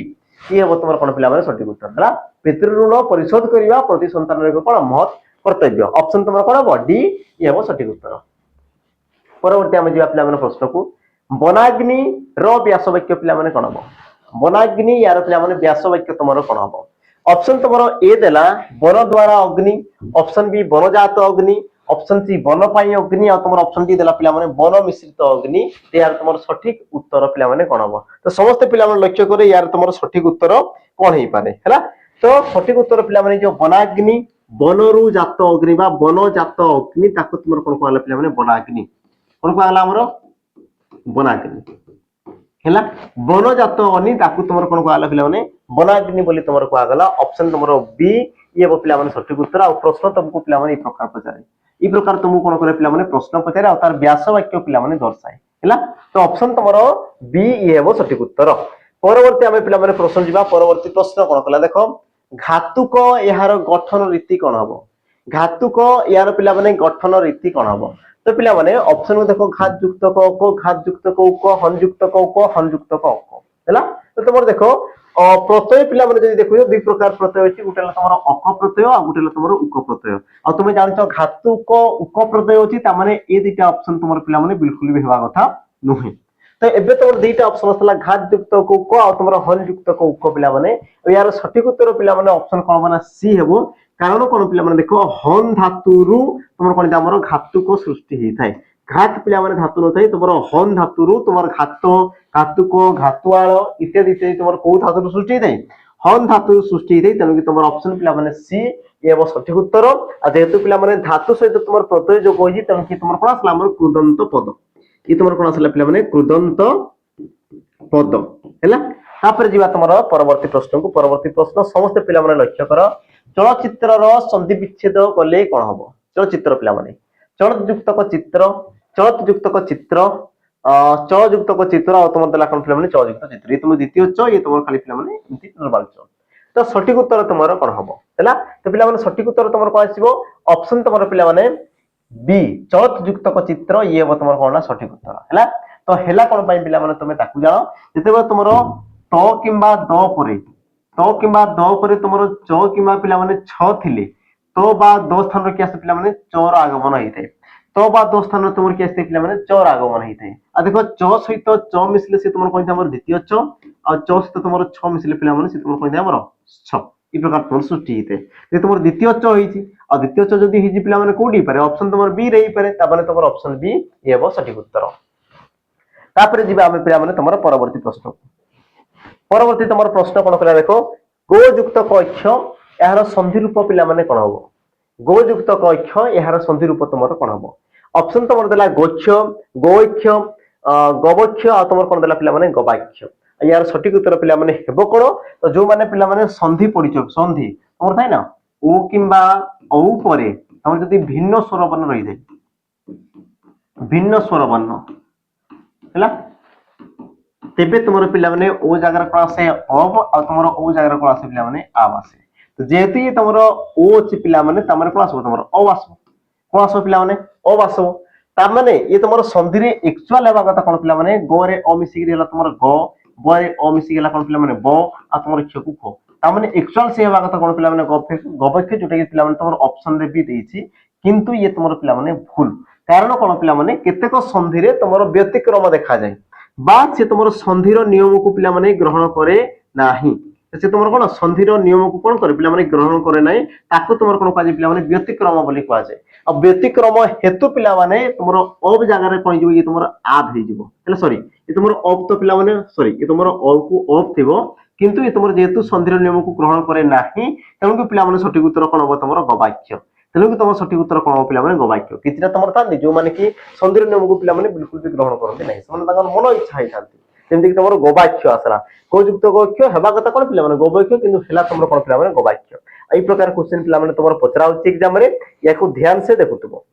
ये हो तुमर कोन पिला माने सठिक उत्तर हला पितृ ऋण परिशोध करिबा प्रति संतान रे कोन महत् कर्तव्य ऑप्शन तुमर कोन हो डी ये हो सठिक उत्तर परवर्ती हम जे पिला माने प्रश्न को वनाग्नि रो व्यास वाक्य पिला माने कोन हो वनाग्नि यार पिला माने व्यास वाक्य तुमरो कोन हो ऑप्शन तुमरो ए देला वन द्वारा अग्नि ऑप्शन बी वनजात अग्नि ऑप्शन सी वन पाई अग्नि और तुमरो ऑप्शन डी देला पिला माने वन मिश्रित अग्नि ते यार तुमरो सठिक उत्तर पिला माने कोन हो तो समस्त पिला माने लक्ष्य करे यार तुमरो सठिक उत्तर कोन हेई पारे हैला तो सठिक उत्तर पिला माने जो वनाग्नि वनरु जात अग्नि बा वन जात अग्नि ताको तुमरो कोन कहला पिला माने वनाग्नि कोन कहला हमरो वनाग्नि हैला वनजात अग्नि ताकू तुमर कोन कहला पिला माने वनाग्नि बोली तुमर कहला ऑप्शन तुमरो बी ये पिला माने सठिक उत्तर आ प्रश्न तुमको पिला माने ई प्रकार पचारे ई प्रकार तुमको कोन करे पिला माने प्रश्न पचारे आ तार व्यास वाक्य पिला माने दर्शाए हैला। तो ऑप्शन तमरो बी ई हेबो सठिक उत्तर। परवर्ती आमे पिला माने प्रश्न जिबा परवर्ती प्रश्न कोन कला देखो घातुक यार गठन रीति कोन हबो घातुक यार पिला माने गठन रीति कोन हबो। तो पिला माने ऑप्शन में देखो घात युक्त क घात युक्त क हन युक्त क हन युक्त क हैला। तो तुमर देखो प्रत्यय पिला माने जदि देखो दुई प्रकार प्रत्यय अछि गुटेला तमरो अक प्रत्यय आ गुटेला तमरो उक प्रत्यय आ तुमे जानछो घातुक उक प्रत्यय अछि ता माने ए दुईटा ऑप्शन तुमर पिला माने बिल्कुल भी हेबा कथा नुहे। तो एबे तुमर दुईटा ऑप्शन असला घात युक्त क उक आ तुमरो हन युक्त क उक पिला माने यार सठिक उत्तर पिला माने ऑप्शन कोन बना सी हेबो। कारण कोन पिला माने देखो हन धातुरु तुमर कोन हमरो घातुक सृष्टि हेइ थाए घात पिला माने धातु न थाए तुमरो हन धातुरु तुमर घात घातुक घातुआळ इत्यादि इत्यादि तुमर को धातु सृष्टि थाए हन धातु सृष्टि थाए तनो कि तुमर ऑप्शन पिला माने सी ये बो सठिक उत्तर। आ जेहेतु पिला माने धातु सहित तुमर प्रत्यय जो होई तनो कि तुमर कोन असला हमर कृदंत पद ई तुमर कोन असला पिला माने कृदंत पद हैला। तापर जीवा तुमर परवर्ती प्रश्न को परवर्ती प्रश्न समस्त पिला माने लक्ष्य कर चलचित्र रो संधि विच्छेद कले कोन हबो चलचित्र पिला माने चलत युक्त को चित्र चलत युक्त को चित्र च युक्त को चित्र और तुम दला कोन पिला माने च युक्त चित्र ये तुम द्वितीय च ये तुम खाली पिला माने इति नॉर्मल च। तो सठिक उत्तर तुमरो कोन हबो हैला। तो पिला माने सठिक उत्तर तुमरो कोन आसीबो ऑप्शन तुमरो पिला माने बी चलत युक्त को चित्र ये हबो तुमरो कोन सठिक उत्तर हैला। तो हैला कोन पई पिला माने तुमे ताकू जानो जते तुमरो त किबा द परे तो किबा द परे तुमरो च किबा पिला माने छ थिले तो बा दो स्थान रे किया पिला माने चोर आगमन हेइते तो बा दो स्थान रे तुमर किया पिला माने चोर आगमन हेइते आ देखो च सहित च मिसले से तुमर कोन हमर द्वितीय च आ च सहित तुमर छ मिसले पिला माने से तुमर कोन हमर छ ई प्रकार तुमर सृष्टि हेइते जे तुमर द्वितीय च होइछि आ द्वितीय च जदी हिजि पिला माने कोडी पारे ऑप्शन तुमर बी रही पारे ता माने तुमर ऑप्शन बी ये हो सठिक उत्तर। तापर जिबा हम पिला माने तुमर परवर्ती प्रश्न परवर्ती तुमर प्रश्न कोन कला देखो गो युक्त क अक्ष यार संधि रूप पिला माने कोन हबो गो युक्त क अक्ष यार संधि रूप तुमर कोन हबो। ऑप्शन तुमर देला गोक्ष गोक्ष गवक्ष आ तुमर कोन देला पिला माने गवाक्ष यार सठिक उत्तर पिला माने हेबो कोन। तो जो माने पिला माने संधि पडिचो संधि तुमर थाय ना ओ किबा औ परे तुमर जदी भिन्न स्वर वर्ण रही दे भिन्न स्वर वर्ण हैला तेबे तुमर पिला माने ओ जगह कोन आसे अब आ तुमर ओ जगह कोन आसे पिला माने आब आसे। तो जेहेतु ये तुमर ओ अछि पिला माने तमरे कोन आसबो तुमर ओ आसबो कोन आसबो पिला माने ओ आसबो ता माने ये तुमर संधि रे एक्चुअल हेबा कथा कोन पिला माने गो रे अ मिसी गेला तुमर ग ब रे अ मिसी गेला कोन पिला माने ब आ तुमर क्ष को ख ता माने एक्चुअल से हेबा कथा कोन पिला माने गवक्ष जोटा कि पिला माने तुमर ऑप्शन रे भी देछि किंतु ये तुमर पिला माने भूल कारण कोन पिला माने केतेक संधि रे तुमर व्यतिक्रम देखा जाय बा से तुमर संधिर नियम को पिला माने ग्रहण करे नाही से तुमर कोन संधिर नियम को कोन करे पिला माने ग्रहण करे नाही ताको तुमर कोन काजे पिला माने व्यतिक्रम बोली कहा जाय। अब व्यतिक्रम हेतु पिला माने तुमर अब जगह रे कोन जिवो ये तुमर आब हे जिवो हैला सॉरी ये तुमर अब तो पिला माने सॉरी ये तुमर अब को अब थिबो किंतु ये तुमर जेतु संधिर नियम को ग्रहण करे नाही तेनु कि पिला माने सठिक उत्तर कोन हो तुमर गवाक्ष तेनु कि तुमर सठिक उत्तर कोन हो पिला माने गवाक्ष किछटा तुमर था जो माने कि संधिर नियम को पिला माने बिल्कुल भी ग्रहण करते नाही समान ताकर मन इच्छा है थांती जेमति कि तुमर गवाक्ष आसला को युक्त गवाक्ष हेबा कथा कोन पिला माने गवाक्ष किंतु हेला तुमर कोन पिला माने गवाक्ष एई प्रकार क्वेश्चन पिला माने तुमर पचरा होछि एग्जाम रे याको ध्यान से देखुतबो।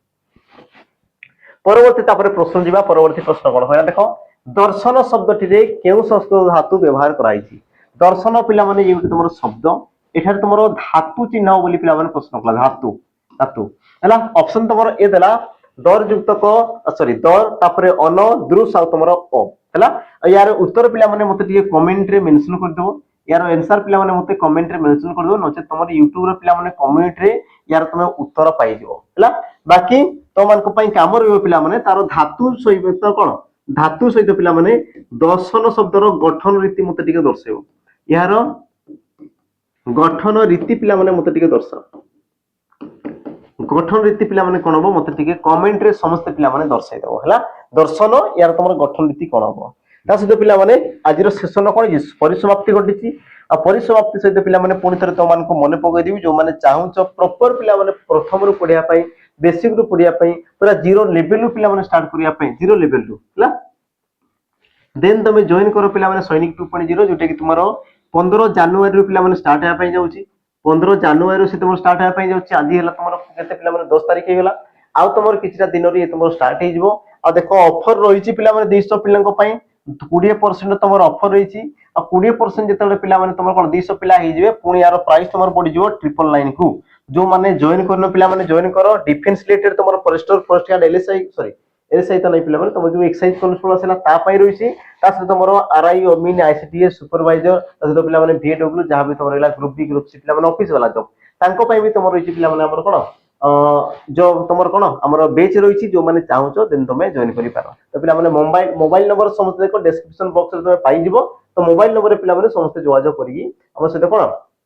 परवर्ती तापर प्रश्न जिबा परवर्ती प्रश्न कोन होया देखो दर्शन शब्दटी रे केउ संस्कृत धातु व्यवहार कराइछि दर्शन पिला माने ये तुमर शब्द एठार तुमर धातु चिन्ह बोली पिला माने प्रश्न कला धातु धातु हैला ऑप्शन तुमर ए देला दर युक्त क सॉरी दर तापरे अन दृश आ तुमर ओ हैला यार उत्तर पिला माने मते टिके कमेंट रे मेंशन कर देबो यार आंसर पिला माने मते कमेंट रे मेंशन कर देबो नचे तुमर YouTube रे पिला माने कमेंट रे यार तुमे उत्तर पाई दिबो हैला। बाकी तो मान को पई काम रहबो पिला माने तारो धातु सहित कोन धातु सहित पिला माने दर्शन शब्दर गठन रीति मते टिके दर्शाइबो यार गठन रीति पिला माने मते टिके दर्शाओ गठन रीति पिला माने कोन हो मते टिके कमेंट रे समस्त पिला माने दर्शाइ देबो हैला दर्शन यार तुमर गठन रीति कोन हो ता सहित पिला माने आजिर सेशन कोन जे परिसमाप्ति घटिछि आ परिसमाप्ति सहित पिला माने पुनि थरे तो मान को मने पगै दिबि जो माने चाहूच प्रॉपर पिला माने प्रथम रु पढिया पई बेसिक रु पढिया पई पूरा जीरो लेवल रु पिला माने स्टार्ट करिया पई जीरो लेवल रु हैला देन तुम जॉइन करो पिला माने सैनिक 2.0 जोटा कि तुमरो 15 जनवरी रु पिला माने स्टार्ट हेया पई जाउची 15 जनवरी से तुम स्टार्ट हेया पई जाउची आदि हला तुमरो केते पिला माने 10 तारिख हे गेला आउ तुम किसी दिन ये तुम स्टार्ट हो आ देख ऑफर रही पिला 200 पिला 20% तुम ऑफर रही 20% जो पिला तुम कौन 200 पिला पुणी यार प्राइस तुम पड़ 999 को जो मैंने जॉइन कर पिला जॉइन कर डिफेन्स रिलेटेड तुम forester forest guard LSI sorry LSI तो नहीं पिला तुम जो एक्साइज कॉन्स्टेबल आसला रही तुम आरआई अमीन आईसीडीएस सुपरवाइजर सहित पिला भीएडब्ल्यू जहाँ भी तुम रहा ग्रुप बी ग्रुप सी पिला ऑफिस वाला जॉब भी तुम रही पिला कौन जो तुम कौन आम बेच रही जो मैंने चाहो देन तुम जॉइन कर पार तो पिला मोबाइल मोबाइल नंबर समस्त देख डिस्क्रिप्शन बॉक्स में तुम पाइज तो मोबाइल नंबर पिला समस्त जोगाजोग कर सहित कौन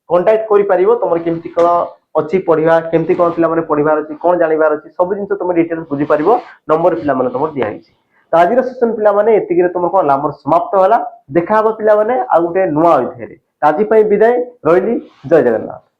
कंटाक्ट कर तुम केमती कौन अच्छी पढ़ा केमती कौन पिला पढ़ार अच्छी कौन जानवर अच्छी सब जिन तुम डिटेल्स बुझीपार नंबर पिला तुम दिखाई तो आज सेसन पिला एतिक तुम कौन आम समाप्त है देखा पिला आउ गोटे नुआ अध्याय आज विदाय रही जय जगन्नाथ।